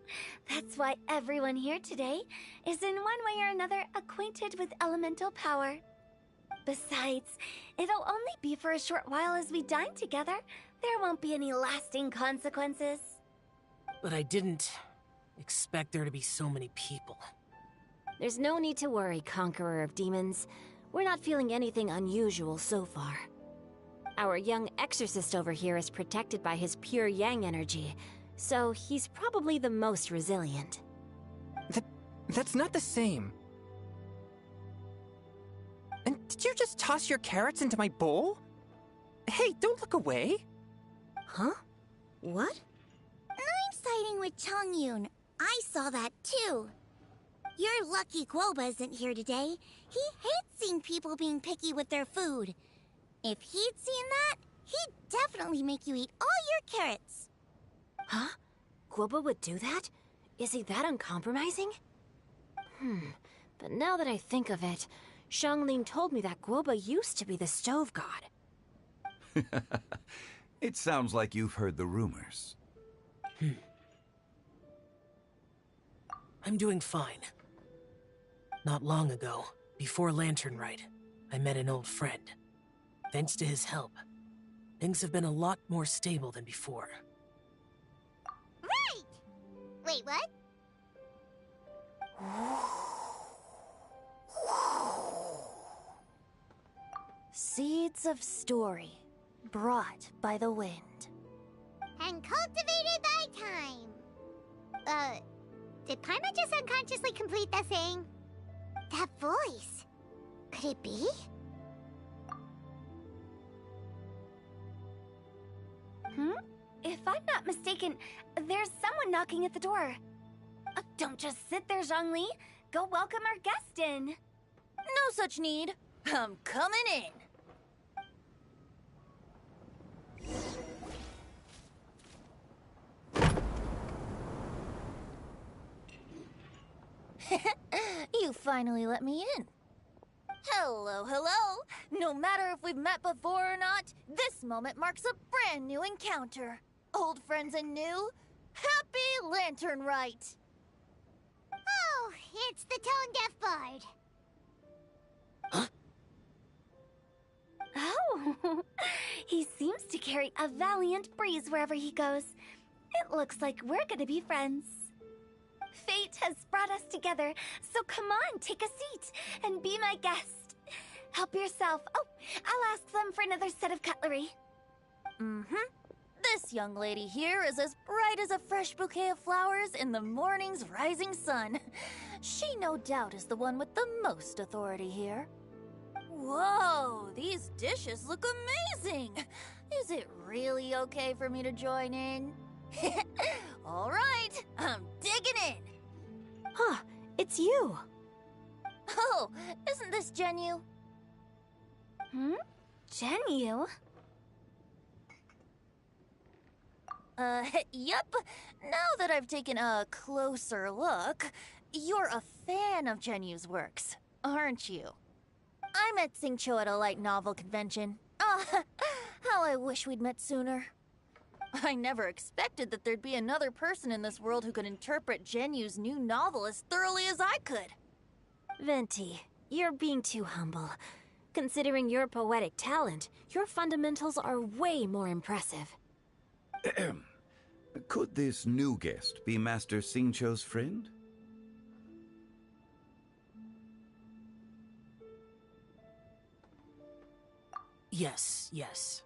Speaker 3: That's why everyone here today is in one way or another acquainted with elemental power. Besides, it'll only be for a short while as we dine together. There won't be any lasting consequences.
Speaker 6: But I didn't expect there to be so many people.
Speaker 5: There's no need to worry, Conqueror of Demons. We're not feeling anything unusual so far. Our young exorcist over here is protected by his pure yang energy, so he's probably the most resilient.
Speaker 15: That's not the same. And did you just toss your carrots into my bowl? Hey, don't look away.
Speaker 5: Huh? What?
Speaker 8: with Chongyun. I saw that too. You're lucky Guoba isn't here today. He hates seeing people being picky with their food. If he'd seen that, he'd definitely make you eat all your carrots.
Speaker 5: Huh? Guoba would do that? Is he that uncompromising? But now that I think of it, Xiangling told me that Guoba used to be the stove god.
Speaker 1: It sounds like you've heard the rumors.
Speaker 6: I'm doing fine. Not long ago, before Lantern Rite, I met an old friend. Thanks to his help, things have been a lot more stable than before.
Speaker 8: Right! Wait, what?
Speaker 5: Seeds of story, brought by the wind.
Speaker 8: And cultivated by time. Did Paimon just unconsciously complete that saying? That voice. Could it be?
Speaker 3: If I'm not mistaken, there's someone knocking at the door. Don't just sit there, Zhongli. Go welcome our guest in.
Speaker 9: No such need. I'm coming in. You finally let me in. Hello, hello. No matter if we've met before or not, this moment marks a brand new encounter. Old friends and new. Happy Lantern Rite.
Speaker 8: Oh, it's the tone-deaf bard.
Speaker 3: Oh, he seems to carry a valiant breeze wherever he goes. It looks like we're gonna be friends. Fate has brought us together, so come on, take a seat and be my guest. Help yourself. Oh, I'll ask them for another set of cutlery.
Speaker 9: This young lady here is as bright as a fresh bouquet of flowers in the morning's rising sun. She no doubt is the one with the most authority here. Whoa, these dishes look amazing! Is it really okay for me to join in? All right, I'm digging in.
Speaker 5: Huh, it's you.
Speaker 9: Oh, isn't this Genyu?
Speaker 3: Genyu?
Speaker 9: Yep. Now that I've taken a closer look, you're a fan of Genyu's works, aren't you? I met Xingqiu at a light novel convention. How I wish we'd met sooner. I never expected that there'd be another person in this world who could interpret Genyu's new novel as thoroughly as I could.
Speaker 5: Venti, you're being too humble. Considering your poetic talent, your fundamentals are way more impressive.
Speaker 1: Could this new guest be Master Xingqiu's friend?
Speaker 6: Yes.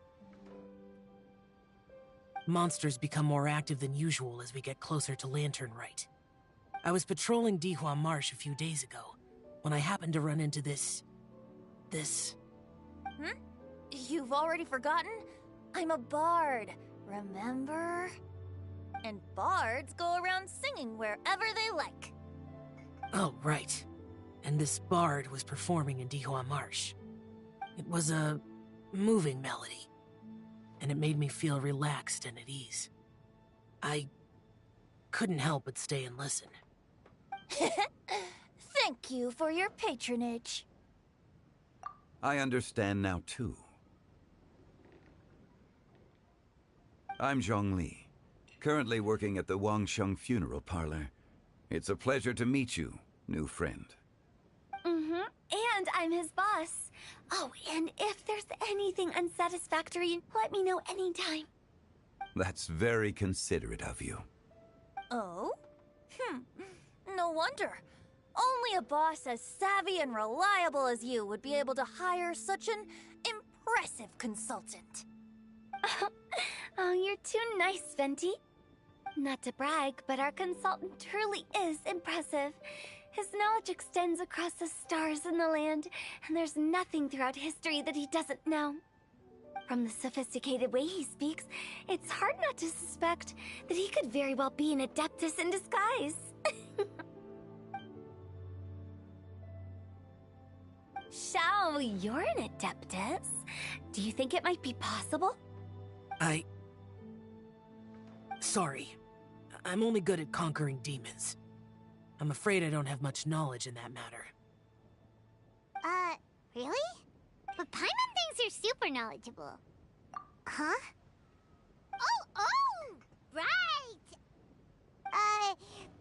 Speaker 6: Monsters become more active than usual as we get closer to Lantern Rite. I was patrolling Dihua Marsh a few days ago, when I happened to run into this...
Speaker 9: You've already forgotten? I'm a bard, remember? And bards go around singing wherever they like.
Speaker 6: Oh, right. And this bard was performing in Dihua Marsh. It was a moving melody, and it made me feel relaxed and at ease. I couldn't help but stay and listen.
Speaker 9: Thank you for your patronage.
Speaker 1: I understand now, too. I'm Zhongli, currently working at the Wangsheng Funeral Parlor. It's a pleasure to meet you, new friend.
Speaker 3: And I'm his boss. Oh, and if there's anything unsatisfactory, let me know anytime.
Speaker 1: That's very considerate of you.
Speaker 9: Oh? No wonder. Only a boss as savvy and reliable as you would be able to hire such an impressive consultant.
Speaker 3: Oh, you're too nice, Venti. Not to brag, but our consultant truly is impressive. His knowledge extends across the stars and the land, and there's nothing throughout history that he doesn't know. From the sophisticated way he speaks, it's hard not to suspect that he could very well be an adeptus in disguise. Xiao, you're an adeptus. Do you think it might be possible?
Speaker 6: Sorry. I'm only good at conquering demons. I'm afraid I don't have much knowledge in that matter.
Speaker 8: Really? But Paimon thinks you're super knowledgeable. Huh? Oh! Right!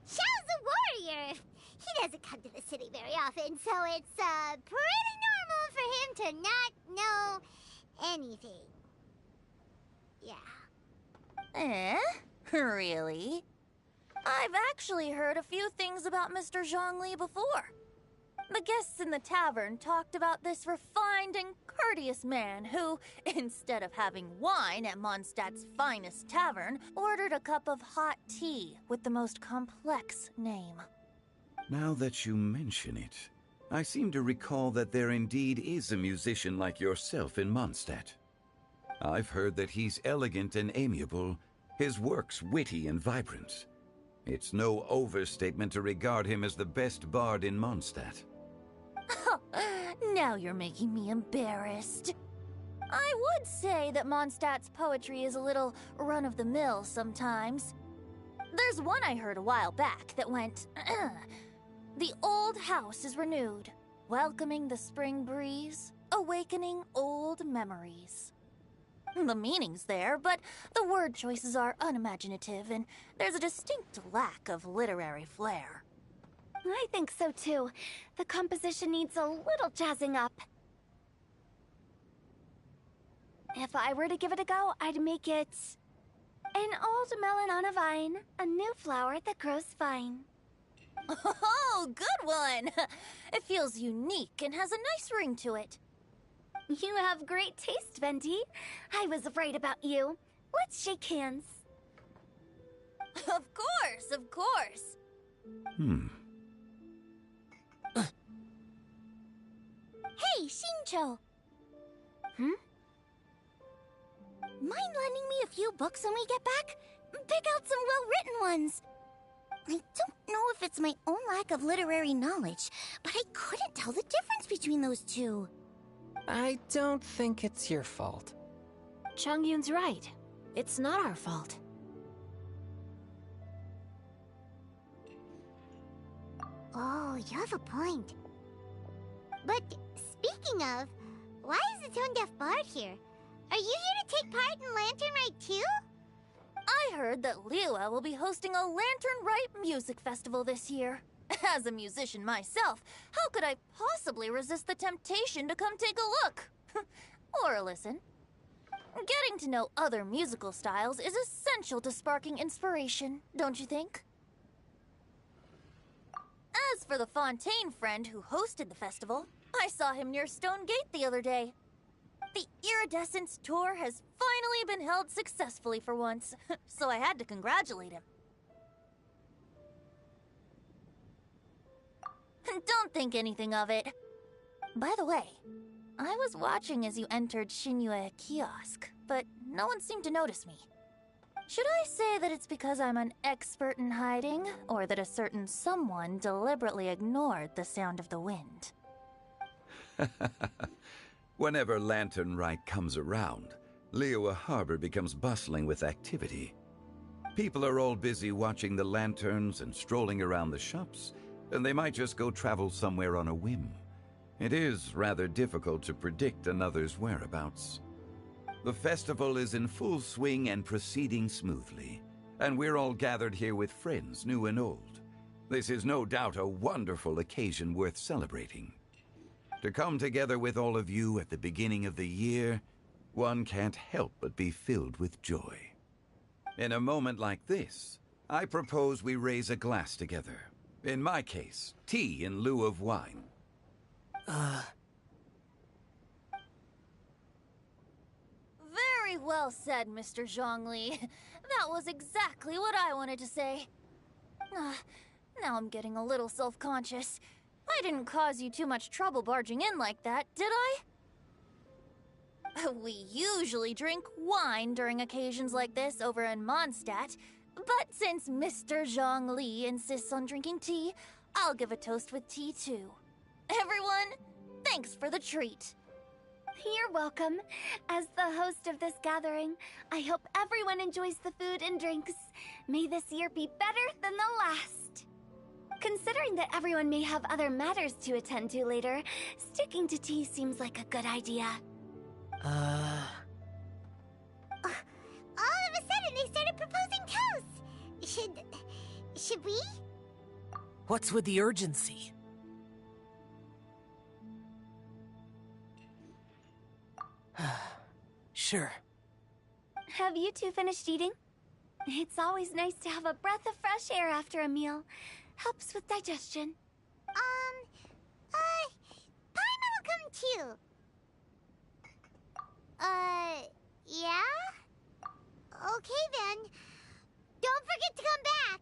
Speaker 8: Xiao's a warrior. He doesn't come to the city very often, so it's, pretty normal for him to not know anything. Yeah.
Speaker 5: Really? I've actually heard a few things about Mr. Zhongli before. The guests in the tavern talked about this refined and courteous man who, instead of having wine at Mondstadt's finest tavern, ordered a cup of hot tea with the most complex name.
Speaker 1: Now that you mention it, I seem to recall that there indeed is a musician like yourself in Mondstadt. I've heard that he's elegant and amiable, his works witty and vibrant. It's no overstatement to regard him as the best bard in Mondstadt.
Speaker 5: Now you're making me embarrassed. I would say that Mondstadt's poetry is a little run-of-the-mill sometimes. There's one I heard a while back that went, "The old house is renewed, welcoming the spring breeze, awakening old memories." The meaning's there, but the word choices are unimaginative, and there's a distinct lack of literary flair.
Speaker 3: I think so too. The composition needs a little jazzing up. If I were to give it a go, I'd make it an old melon on a vine, a new flower that grows fine.
Speaker 5: Oh, good one! It feels unique and has a nice ring to it.
Speaker 3: You have great taste, Venti. I was right about you. Let's shake hands.
Speaker 5: Of course, of course.
Speaker 8: Hey, Xingqiu! Mind lending me a few books when we get back? Pick out some well-written ones. I don't know if it's my own lack of literary knowledge, but I couldn't tell the difference between those two.
Speaker 15: I don't think it's your fault.
Speaker 5: Chongyun's right. It's not our fault.
Speaker 8: Oh, you have a point. But speaking of, why is the tone-deaf bard here? Are you here to take part in Lantern Rite too?
Speaker 5: I heard that Liyue will be hosting a Lantern Rite music festival this year. As a musician myself, how could I possibly resist the temptation to come take a look? Or listen. Getting to know other musical styles is essential to sparking inspiration, don't you think? As for the Fontaine friend who hosted the festival, I saw him near Stone Gate the other day. The Iridescence tour has finally been held successfully for once, so I had to congratulate him. Don't think anything of it. By the way, I was watching as you entered Xinyue Kiosk, but no one seemed to notice me. Should I say that it's because I'm an expert in hiding, or that a certain someone deliberately ignored the sound of the wind?
Speaker 1: Whenever Lantern Rite comes around, Liyue Harbor becomes bustling with activity. People are all busy watching the lanterns and strolling around the shops, and they might just go travel somewhere on a whim. It is rather difficult to predict another's whereabouts. The festival is in full swing and proceeding smoothly, and we're all gathered here with friends, new and old. This is no doubt a wonderful occasion worth celebrating. To come together with all of you at the beginning of the year, one can't help but be filled with joy. In a moment like this, I propose we raise a glass together. In my case, tea in lieu of wine.
Speaker 5: Very well said, Mr. Zhongli. That was exactly what I wanted to say. Now I'm getting a little self-conscious. I didn't cause you too much trouble barging in like that, did I?
Speaker 3: We usually drink wine during occasions like this over in Mondstadt, but since Mr. Zhongli insists on drinking tea, I'll give a toast with tea too. Everyone, thanks for the treat. You're welcome. As the host of this gathering, I hope everyone enjoys the food and drinks. May this year be better than the last. Considering that everyone may have other matters to attend to later, sticking to tea seems like a good idea.
Speaker 8: All of a sudden, they started proposing toasts. Should we?
Speaker 6: What's with the urgency? Sure.
Speaker 3: Have you two finished eating? It's always nice to have a breath of fresh air after a meal. Helps with digestion.
Speaker 8: Paimon will come too. Yeah? Okay then. Don't forget to come back.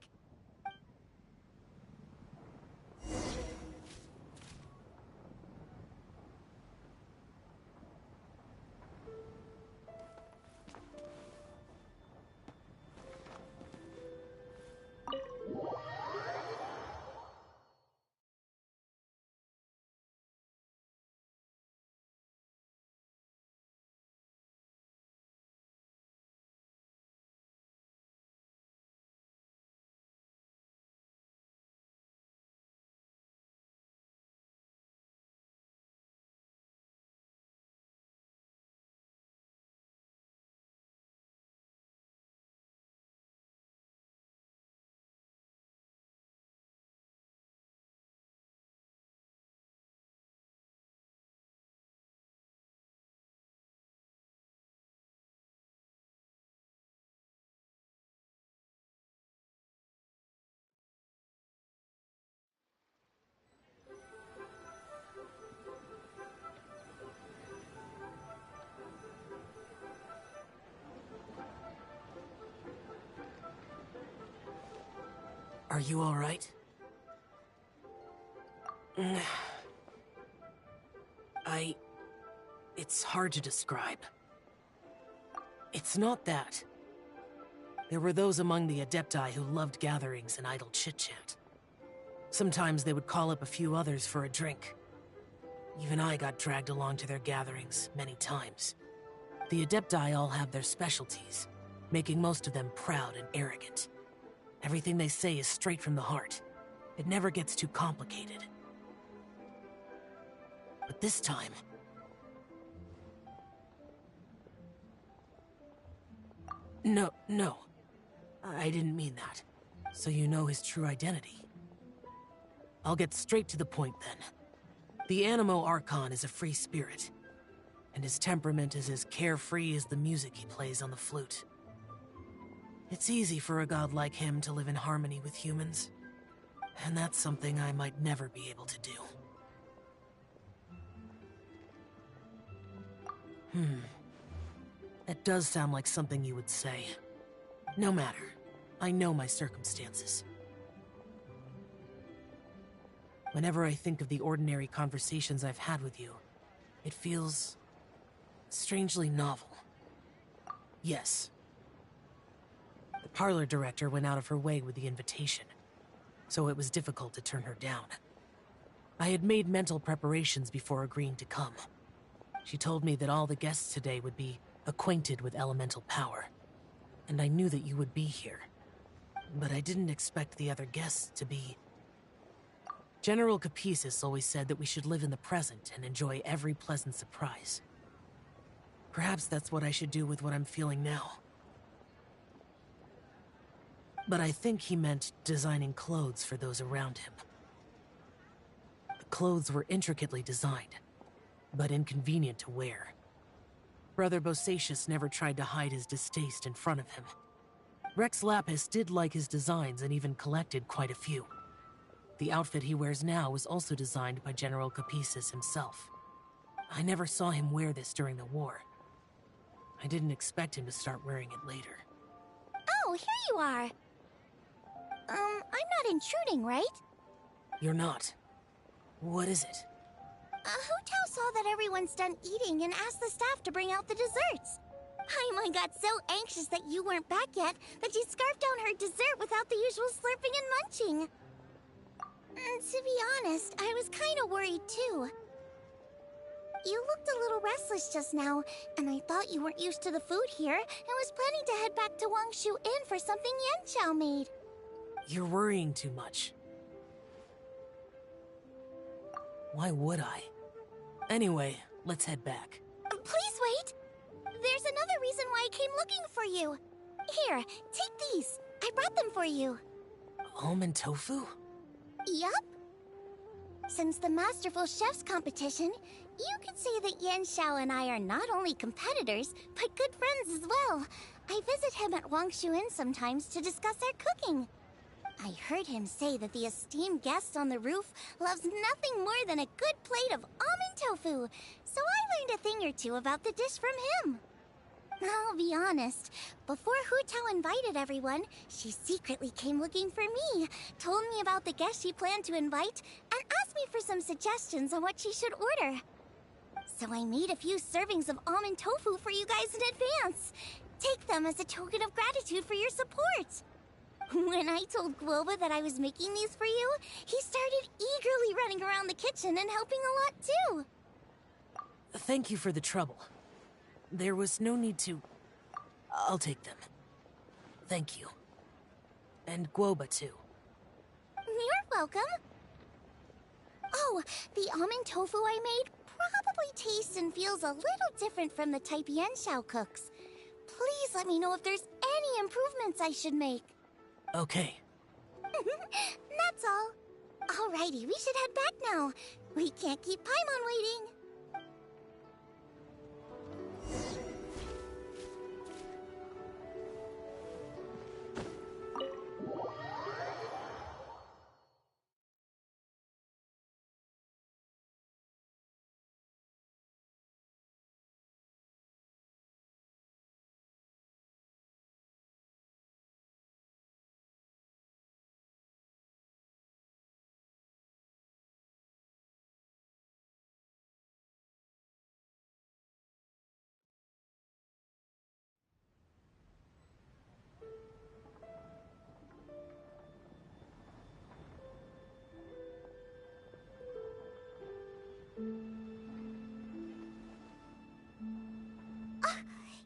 Speaker 6: Are you all right? It's hard to describe. It's not that. There were those among the Adepti who loved gatherings and idle chit-chat. Sometimes they would call up a few others for a drink. Even I got dragged along to their gatherings many times. The Adepti all have their specialties, making most of them proud and arrogant. Everything they say is straight from the heart. It never gets too complicated. But this time... No. I didn't mean that. So you know his true identity. I'll get straight to the point then. The Animo Archon is a free spirit, and his temperament is as carefree as the music he plays on the flute. It's easy for a god like him to live in harmony with humans, and that's something I might never be able to do. That does sound like something you would say. No matter. I know my circumstances. Whenever I think of the ordinary conversations I've had with you, it feels strangely novel. Yes. The parlor director went out of her way with the invitation, so it was difficult to turn her down. I had made mental preparations before agreeing to come. She told me that all the guests today would be acquainted with elemental power, and I knew that you would be here. But I didn't expect the other guests to be... General Capisis always said that we should live in the present and enjoy every pleasant surprise. Perhaps that's what I should do with what I'm feeling now. But I think he meant designing clothes for those around him. The clothes were intricately designed, but inconvenient to wear. Brother Bosacius never tried to hide his distaste in front of him. Rex Lapis did like his designs and even collected quite a few. The outfit he wears now was also designed by General Capisis himself. I never saw him wear this during the war. I didn't expect him to start wearing it later.
Speaker 3: Oh, here you are. I'm not intruding, right?
Speaker 6: You're not. What is it?
Speaker 8: Hu Tao saw that everyone's done eating and asked the staff to bring out the desserts. Paimon got so anxious that you weren't back yet that she scarfed down her dessert without the usual slurping and munching. To be honest, I was kind of worried too. You looked a little restless just now, and I thought you weren't used to the food here and was planning to head back to Wangshu Inn for something Yanqiao made.
Speaker 6: You're worrying too much. Why would I? Anyway, let's head back.
Speaker 8: Please wait! There's another reason why I came looking for you. Here, take these. I brought them for you.
Speaker 6: Almond tofu?
Speaker 8: Yup. Since the Masterful Chef's competition, you could say that Yanqiao and I are not only competitors, but good friends as well. I visit him at Wangshu Inn sometimes to discuss our cooking. I heard him say that the esteemed guest on the roof loves nothing more than a good plate of almond tofu, so I learned a thing or two about the dish from him. I'll be honest, before Hu Tao invited everyone, she secretly came looking for me, told me about the guests she planned to invite, and asked me for some suggestions on what she should order. So I made a few servings of almond tofu for you guys in advance. Take them as a token of gratitude for your support. When I told Guoba that I was making these for you, he started eagerly running around the kitchen and helping a lot too.
Speaker 6: Thank you for the trouble. There was no need to... I'll take them. Thank you. And Guoba too.
Speaker 8: You're welcome. Oh, the almond tofu I made probably tastes and feels a little different from the type Yanqiao cooks. Please let me know if there's any improvements I should make.
Speaker 6: Okay.
Speaker 8: That's all. Alrighty, we should head back now. We can't keep Paimon waiting.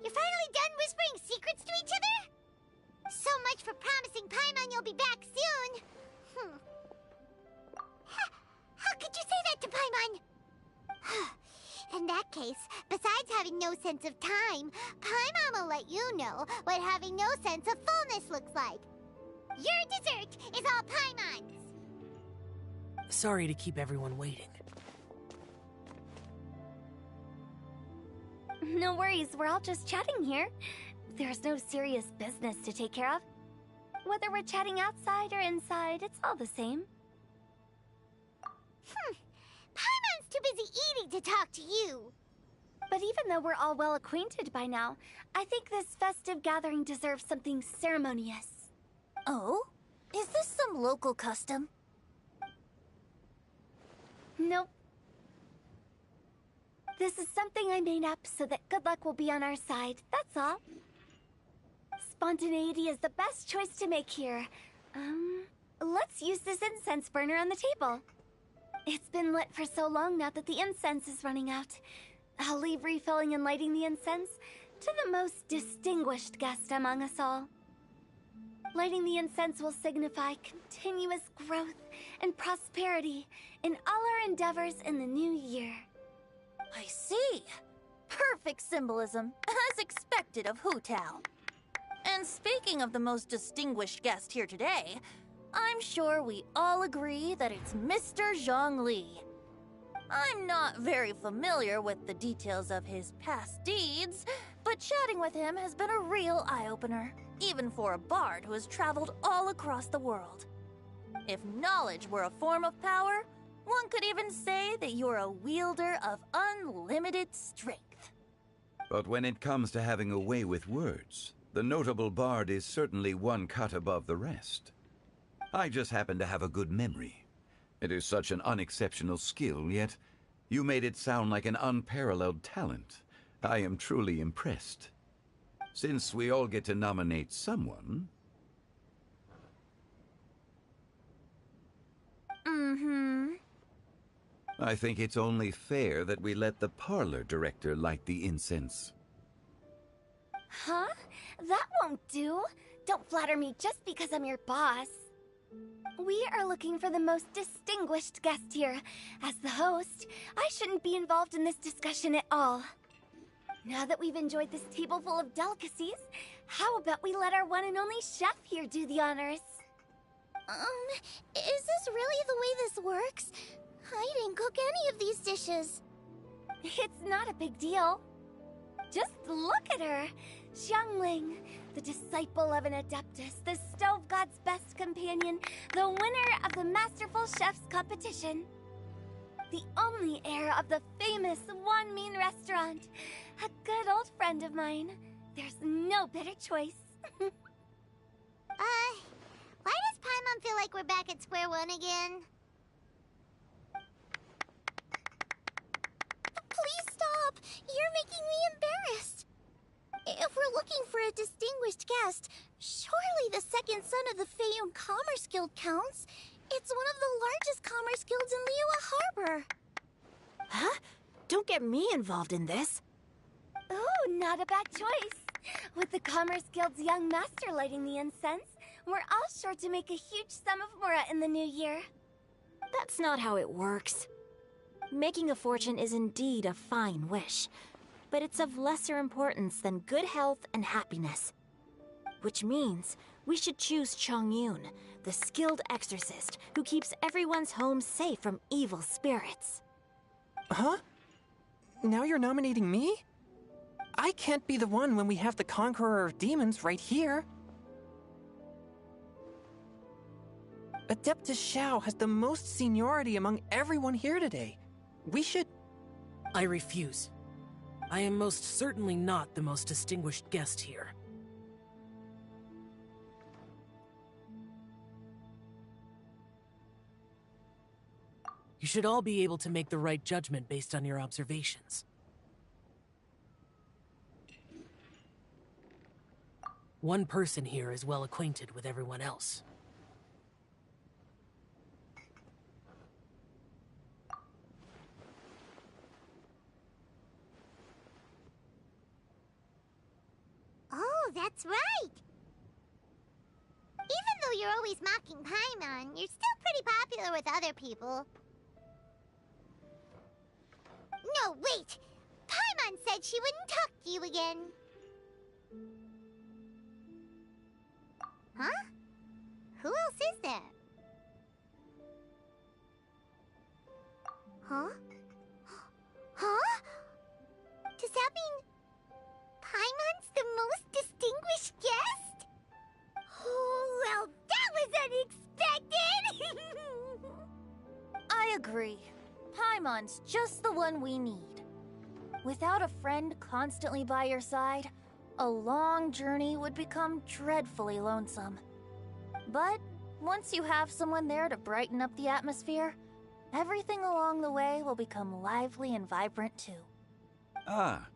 Speaker 8: You're finally done whispering secrets to each other? So much for promising Paimon you'll be back soon. How could you say that to Paimon? In that case, besides having no sense of time, Paimon will let you know what having no sense of fullness looks like. Your dessert is all Paimon's.
Speaker 6: Sorry to keep everyone waiting.
Speaker 3: No worries, we're all just chatting here. There's no serious business to take care of. Whether we're chatting outside or inside, it's all the same.
Speaker 8: Paimon's too busy eating to talk to you.
Speaker 3: But even though we're all well acquainted by now, I think this festive gathering deserves something ceremonious.
Speaker 8: Oh? Is this some local custom?
Speaker 3: Nope. This is something I made up so that good luck will be on our side, that's all. Spontaneity is the best choice to make here. Let's use this incense burner on the table. It's been lit for so long now that the incense is running out. I'll leave refilling and lighting the incense to the most distinguished guest among us all. Lighting the incense will signify continuous growth and prosperity in all our endeavors in the new year.
Speaker 8: I see. Perfect symbolism, as expected of Hu Tao. And speaking of the most distinguished guest here today, I'm sure we all agree that it's Mr. Zhongli. I'm not very familiar with the details of his past deeds, but chatting with him has been a real eye-opener, even for a bard who has traveled all across the world. If knowledge were a form of power, one could even say that you're a wielder of unlimited strength.
Speaker 1: But when it comes to having a way with words, the notable bard is certainly one cut above the rest. I just happen to have a good memory. It is such an unexceptional skill, yet You made it sound like an unparalleled talent. I am truly impressed. Since we all get to nominate someone... I think it's only fair that we let the parlor director light the incense.
Speaker 3: Huh? That won't do. Don't flatter me just because I'm your boss. We are looking for the most distinguished guest here. As the host, I shouldn't be involved in this discussion at all. Now that we've enjoyed this table full of delicacies, how about we let our one and only chef here do the honors?
Speaker 8: Is this really the way this works? I didn't cook any of these dishes.
Speaker 3: It's not a big deal. Just look at her. Xiangling, the disciple of an adeptus, the stove god's best companion, the winner of the Masterful Chef's competition. The only heir of the famous One Mean restaurant. A good old friend of mine. There's no better choice.
Speaker 8: Why does Paimon feel like we're back at square one again? Please stop! You're making me embarrassed. If we're looking for a distinguished guest, surely the second son of the Feiyun Commerce Guild counts. It's one of the largest commerce guilds in Liyue Harbor.
Speaker 5: Huh? Don't get me involved in this.
Speaker 3: Ooh, not a bad choice. With the Commerce Guild's young master lighting the incense, we're all sure to make a huge sum of mora in the new year.
Speaker 5: That's not how it works. Making a fortune is indeed a fine wish, but it's of lesser importance than good health and happiness. Which means we should choose Chongyun, the skilled exorcist who keeps everyone's home safe from evil spirits.
Speaker 15: Huh? Now you're nominating me? I can't be the one when we have the Conqueror of Demons right here. Adeptus Xiao has the most seniority among everyone here today. We should...
Speaker 6: I refuse. I am most certainly not the most distinguished guest here. You should all be able to make the right judgment based on your observations. One person here is well acquainted with everyone else.
Speaker 8: Oh, that's right! Even though you're always mocking Paimon, you're still pretty popular with other people. No, wait! Paimon said she wouldn't talk to you again. Huh? Who else is there? Huh? Huh? Does that mean Paimon's the most distinguished guest? Oh, well, that was unexpected!
Speaker 3: I agree. Paimon's just the one we need. Without a friend constantly by your side, a long journey would become dreadfully lonesome. But once you have someone there to brighten up the atmosphere, everything along the way will become lively and vibrant too.
Speaker 1: Ah.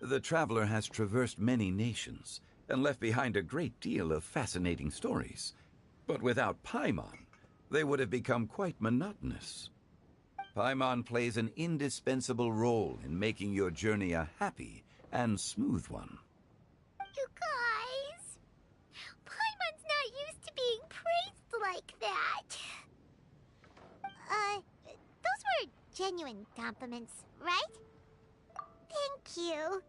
Speaker 1: The traveler has traversed many nations and left behind a great deal of fascinating stories. But without Paimon, they would have become quite monotonous. Paimon plays an indispensable role in making your journey a happy and smooth one.
Speaker 8: You guys, Paimon's not used to being praised like that. Those were genuine compliments, right? Thank you.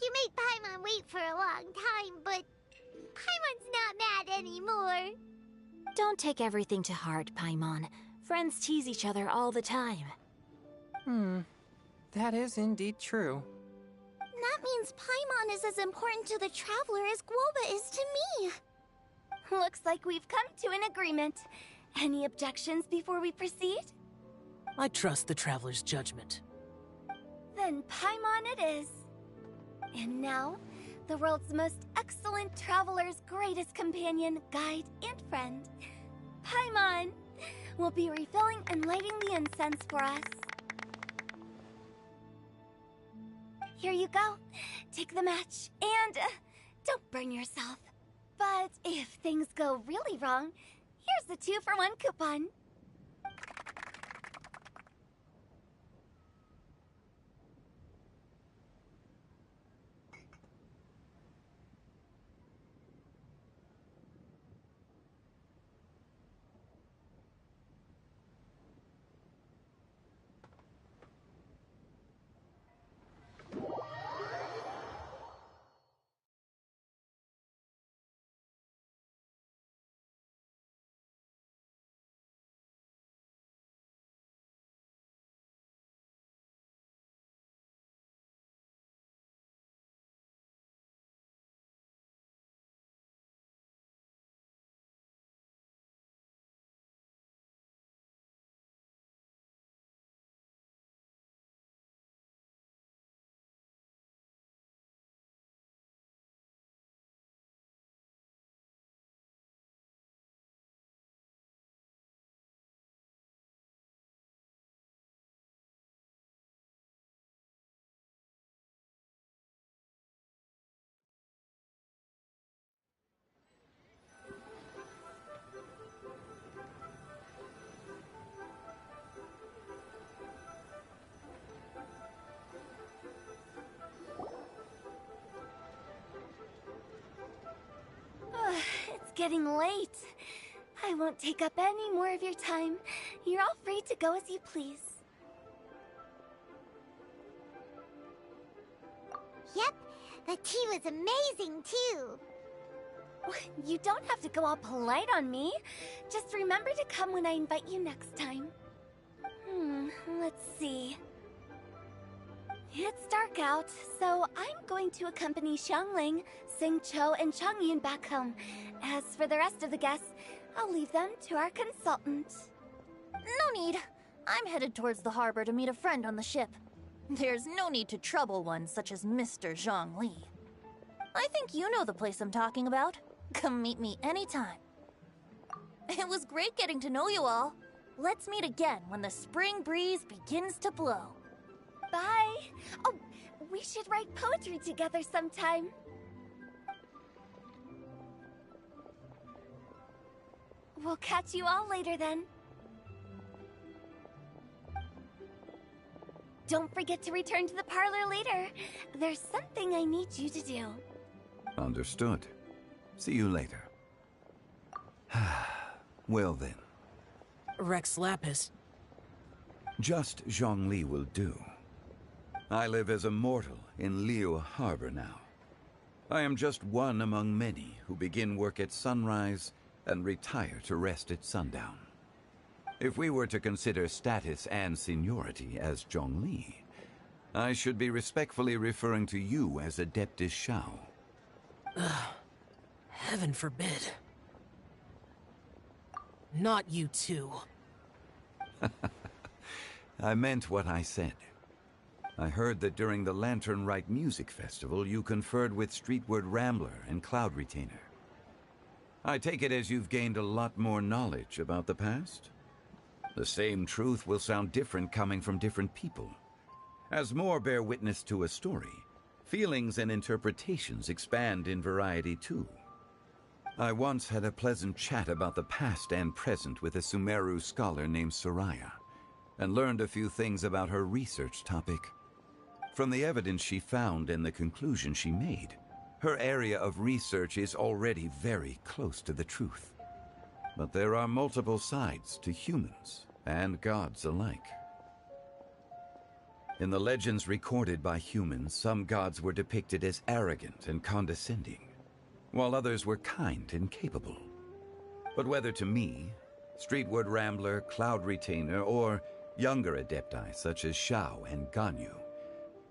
Speaker 8: You made Paimon wait for a long time, but Paimon's not mad anymore.
Speaker 5: Don't take everything to heart, Paimon. Friends tease each other all the time.
Speaker 15: That is indeed true.
Speaker 3: That means Paimon is as important to the traveler as Guoba is to me. Looks like we've come to an agreement. Any objections before we proceed?
Speaker 6: I trust the traveler's judgment.
Speaker 3: Then Paimon it is. And now, the world's most excellent traveler's greatest companion, guide, and friend, Paimon. will be refilling and lighting the incense for us. Here you go. Take the match, and don't burn yourself. But if things go really wrong, here's the 2-for-1 coupon. It's getting late. I won't take up any more of your time. You're all free to go as you please.
Speaker 8: Yep, the tea was amazing too.
Speaker 3: You don't have to go all polite on me. Just remember to come when I invite you next time. Let's see. It's dark out, so I'm going to accompany Xiangling, Xingqiu, and Changyun back home. As for the rest of the guests, I'll leave them to our consultant.
Speaker 17: No need. I'm headed towards the harbor to meet a friend on the ship. There's no need to trouble one such as Mr. Zhongli. I think you know the place I'm talking about. Come meet me anytime. It was great getting to know you all. Let's meet again when the spring breeze begins to blow.
Speaker 3: Bye! Oh, we should write poetry together sometime. We'll catch you all later then. Don't forget to return to the parlor later. There's something I need you to do.
Speaker 1: Understood. See you later. Well then.
Speaker 6: Rex Lapis.
Speaker 1: Just Zhongli will do. I live as a mortal in Liu Harbor now. I am just one among many who begin work at sunrise and retire to rest at sundown. If we were to consider status and seniority as Zhongli, I should be respectfully referring to you as Adeptus Shao.
Speaker 6: Heaven forbid. Not you too.
Speaker 1: I meant what I said. I heard that during the Lantern Rite Music Festival, you conferred with Streetward Rambler and Cloud Retainer. I take it as you've gained a lot more knowledge about the past? The same truth will sound different coming from different people. As more bear witness to a story, feelings and interpretations expand in variety too. I once had a pleasant chat about the past and present with a Sumeru scholar named Soraya, and learned a few things about her research topic. From the evidence she found and the conclusion she made, her area of research is already very close to the truth. But there are multiple sides to humans and gods alike. In the legends recorded by humans, some gods were depicted as arrogant and condescending, while others were kind and capable. But whether to me, Streetward Rambler, Cloud Retainer, or younger adepti such as Shao and Ganyu,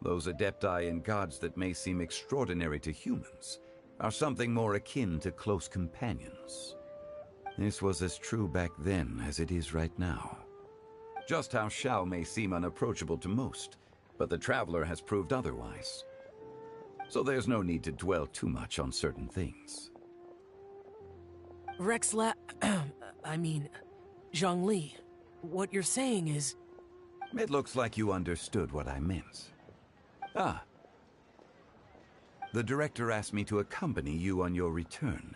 Speaker 1: those adepti and gods that may seem extraordinary to humans are something more akin to close companions. This was as true back then as it is right now. Just how Shao may seem unapproachable to most, but the Traveler has proved otherwise. So there's no need to dwell too much on certain things.
Speaker 6: Zhongli, what you're saying is...
Speaker 1: It looks like you understood what I meant. Ah. The director asked me to accompany you on your return.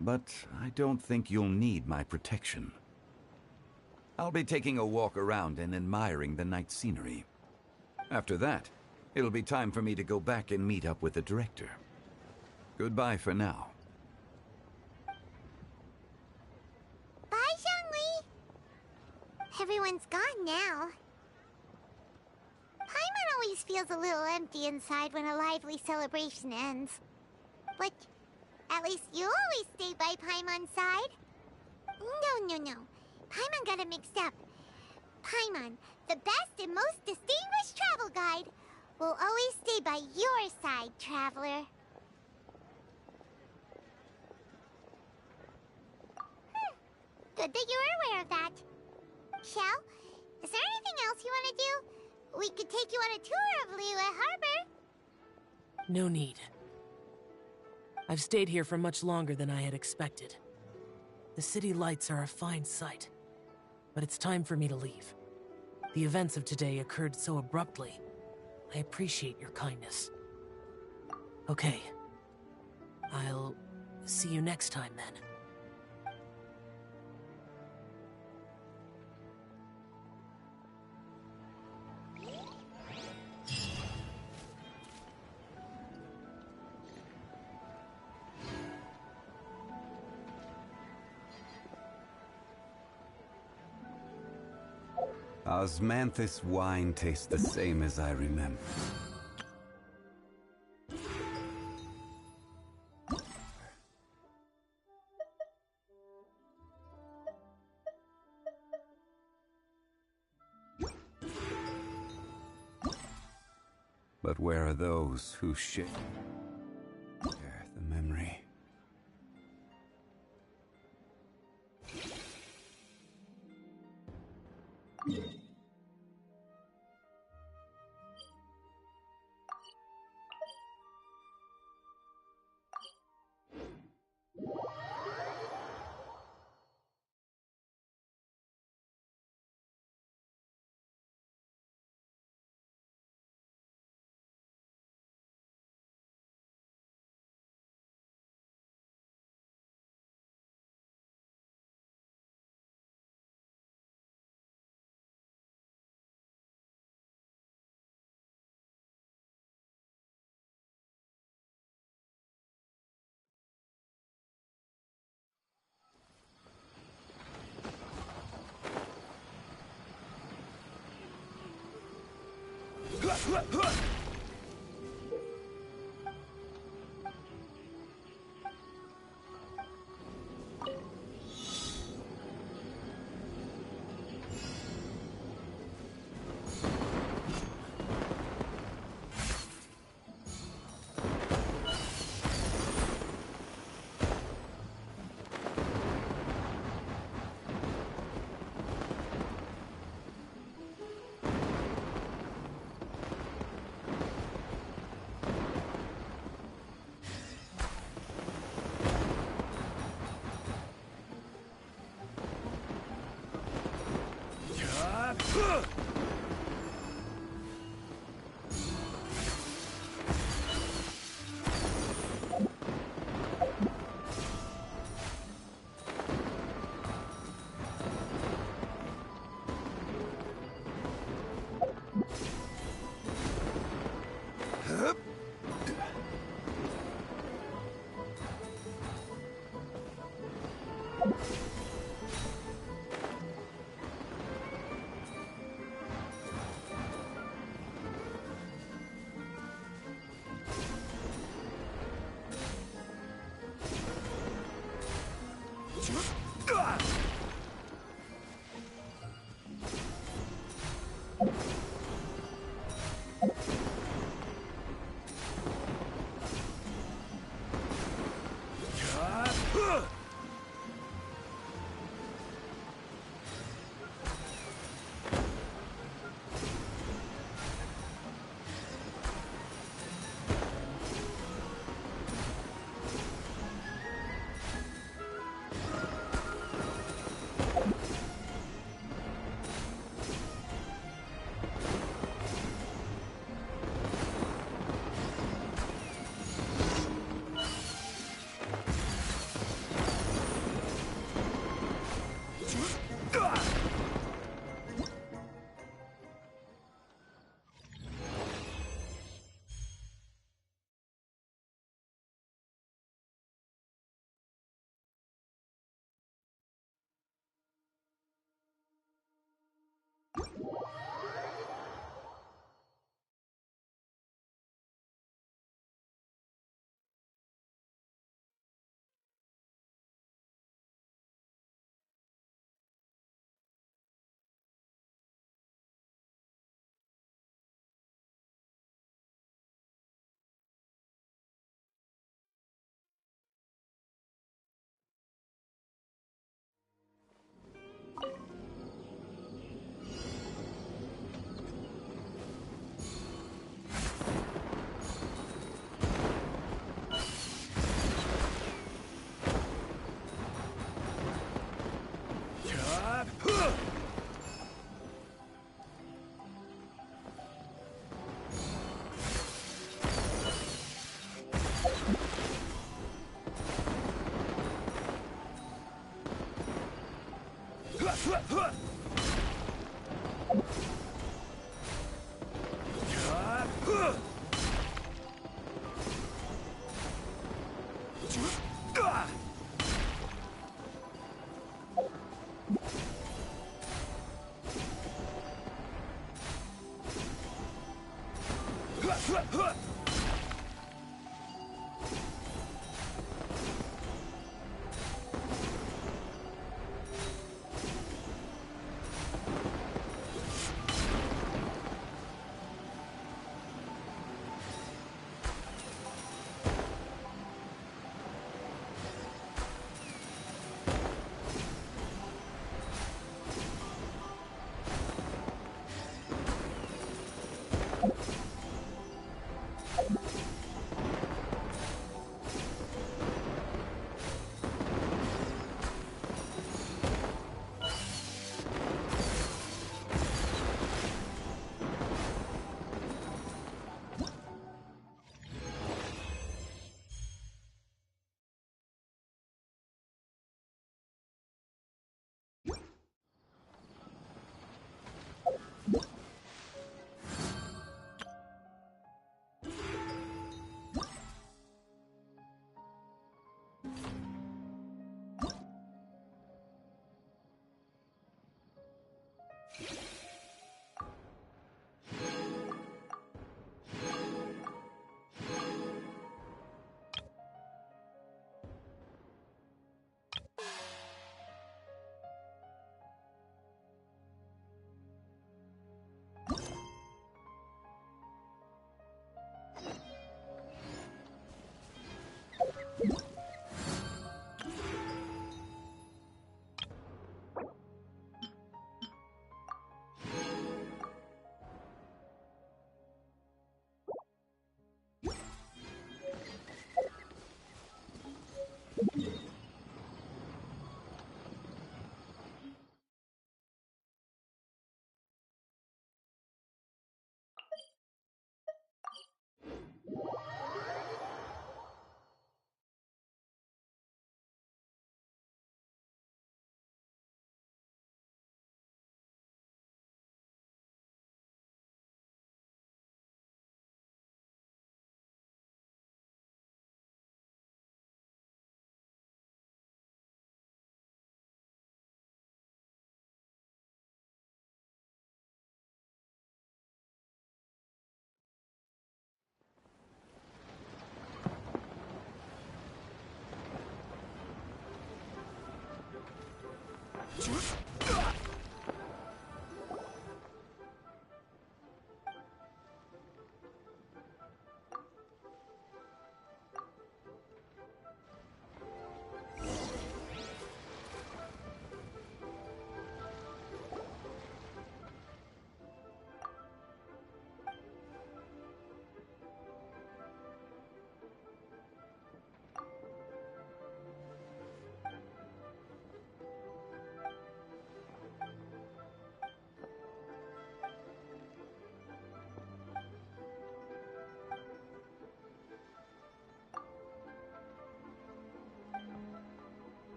Speaker 1: But I don't think you'll need my protection. I'll be taking a walk around and admiring the night scenery. After that, it'll be time for me to go back and meet up with the director. Goodbye for now.
Speaker 8: Bye, Zhongli! Everyone's gone now. Paimon always feels a little empty inside when a lively celebration ends. But at least you always stay by Paimon's side. No. Paimon got it mixed up. Paimon, the best and most distinguished travel guide, will always stay by your side, traveler. Good that you were aware of that. Shell, is there anything else you want to do? We could take you on a tour of Liyue Harbor.
Speaker 6: No need. I've stayed here for much longer than I had expected. The city lights are a fine sight, but it's time for me to leave. The events of today occurred so abruptly. I appreciate your kindness. Okay. I'll see you next time then.
Speaker 1: Osmanthus wine tastes the same as I remember. But where are those who share the memory?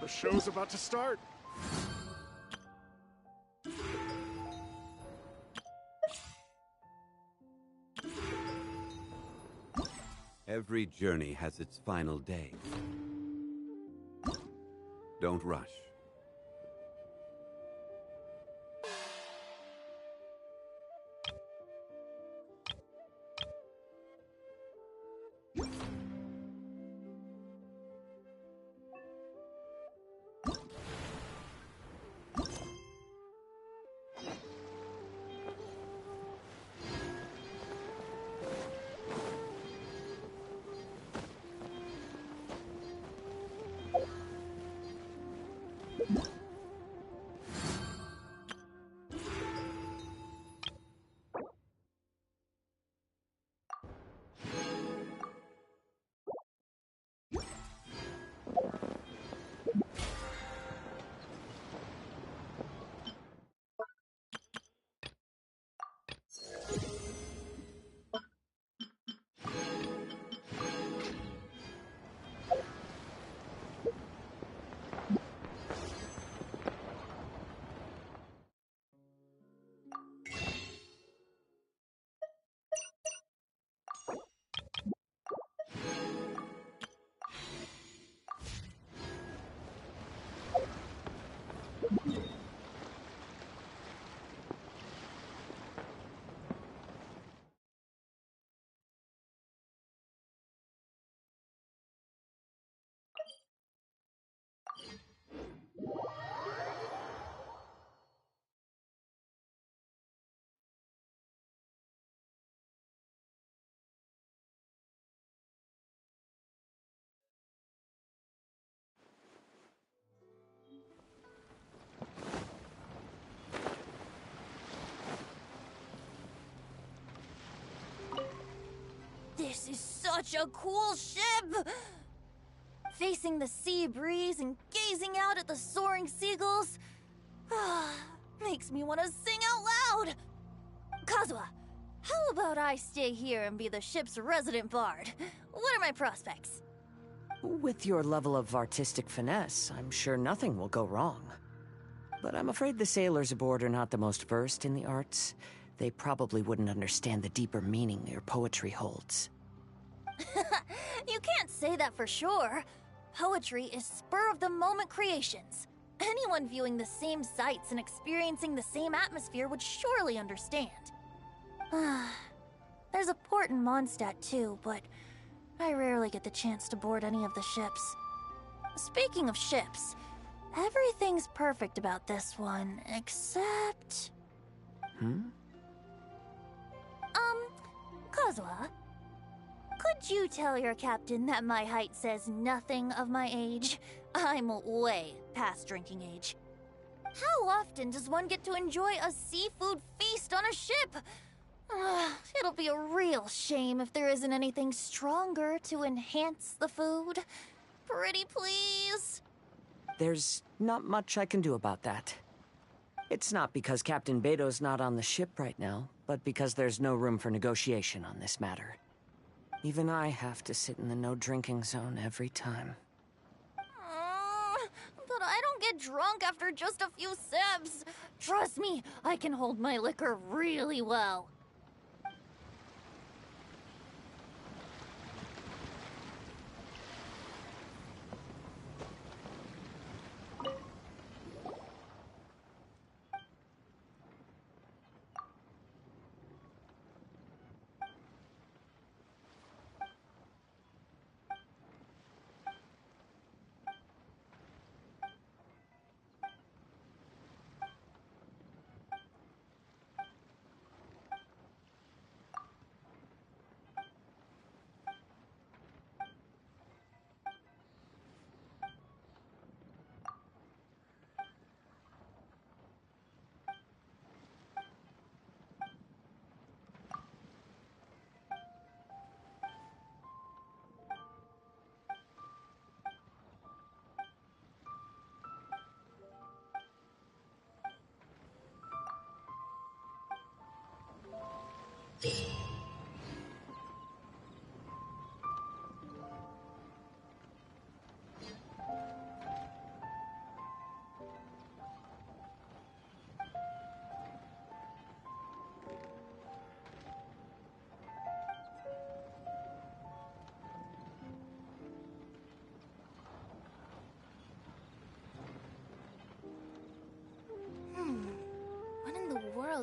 Speaker 7: The show's about to start.
Speaker 1: Every journey has its final day. Don't rush.
Speaker 17: This is such a cool ship! Facing the sea breeze and gazing out at the soaring seagulls makes me want to sing out loud! Kazuha, how about I stay here and be the ship's resident bard? What are my prospects?
Speaker 18: With your level of artistic finesse, I'm sure nothing will go wrong. But I'm afraid the sailors aboard are not the most versed in the arts. They probably wouldn't understand the deeper meaning your poetry holds.
Speaker 17: You can't say that for sure. Poetry is spur-of-the-moment creations. Anyone viewing the same sights and experiencing the same atmosphere would surely understand. There's a port in Mondstadt too, but I rarely get the chance to board any of the ships. Speaking of ships, everything's perfect about this one, except... Kazuha, could you tell your captain that my height says nothing of my age? I'm way past drinking age. How often does one get to enjoy a seafood feast on a ship? It'll be a real shame if there isn't anything stronger to enhance the food. Pretty please?
Speaker 18: There's not much I can do about that. It's not because Captain Beto's not on the ship right now, but because there's no room for negotiation on this matter. Even I have to sit in the no-drinking zone every time.
Speaker 17: But I don't get drunk after just a few sips. Trust me, I can hold my liquor really well.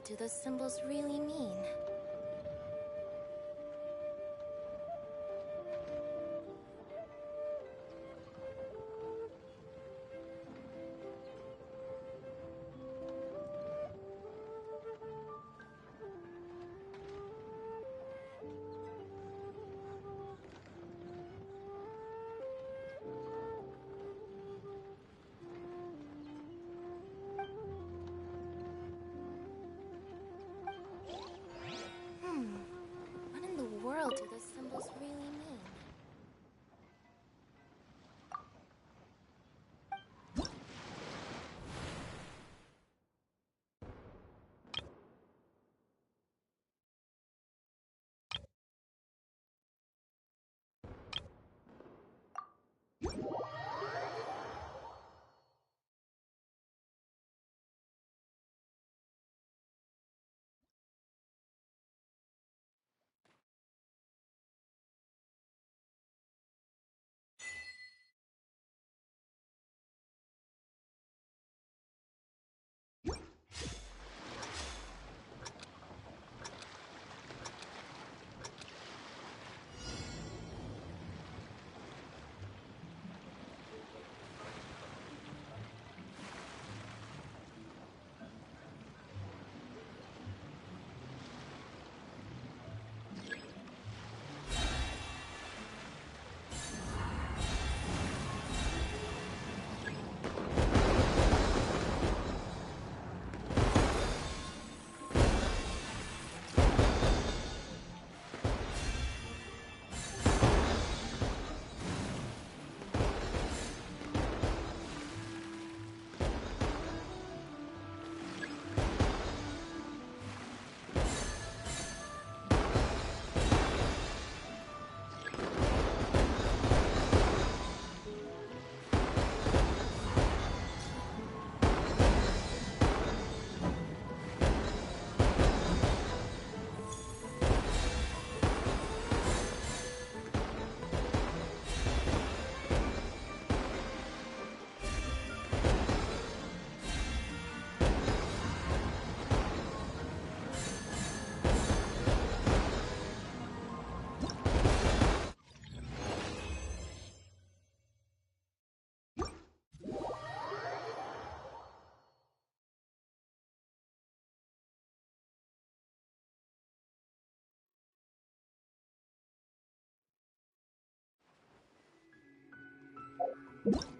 Speaker 3: do those symbols really mean? What in the world do those symbols really mean? What?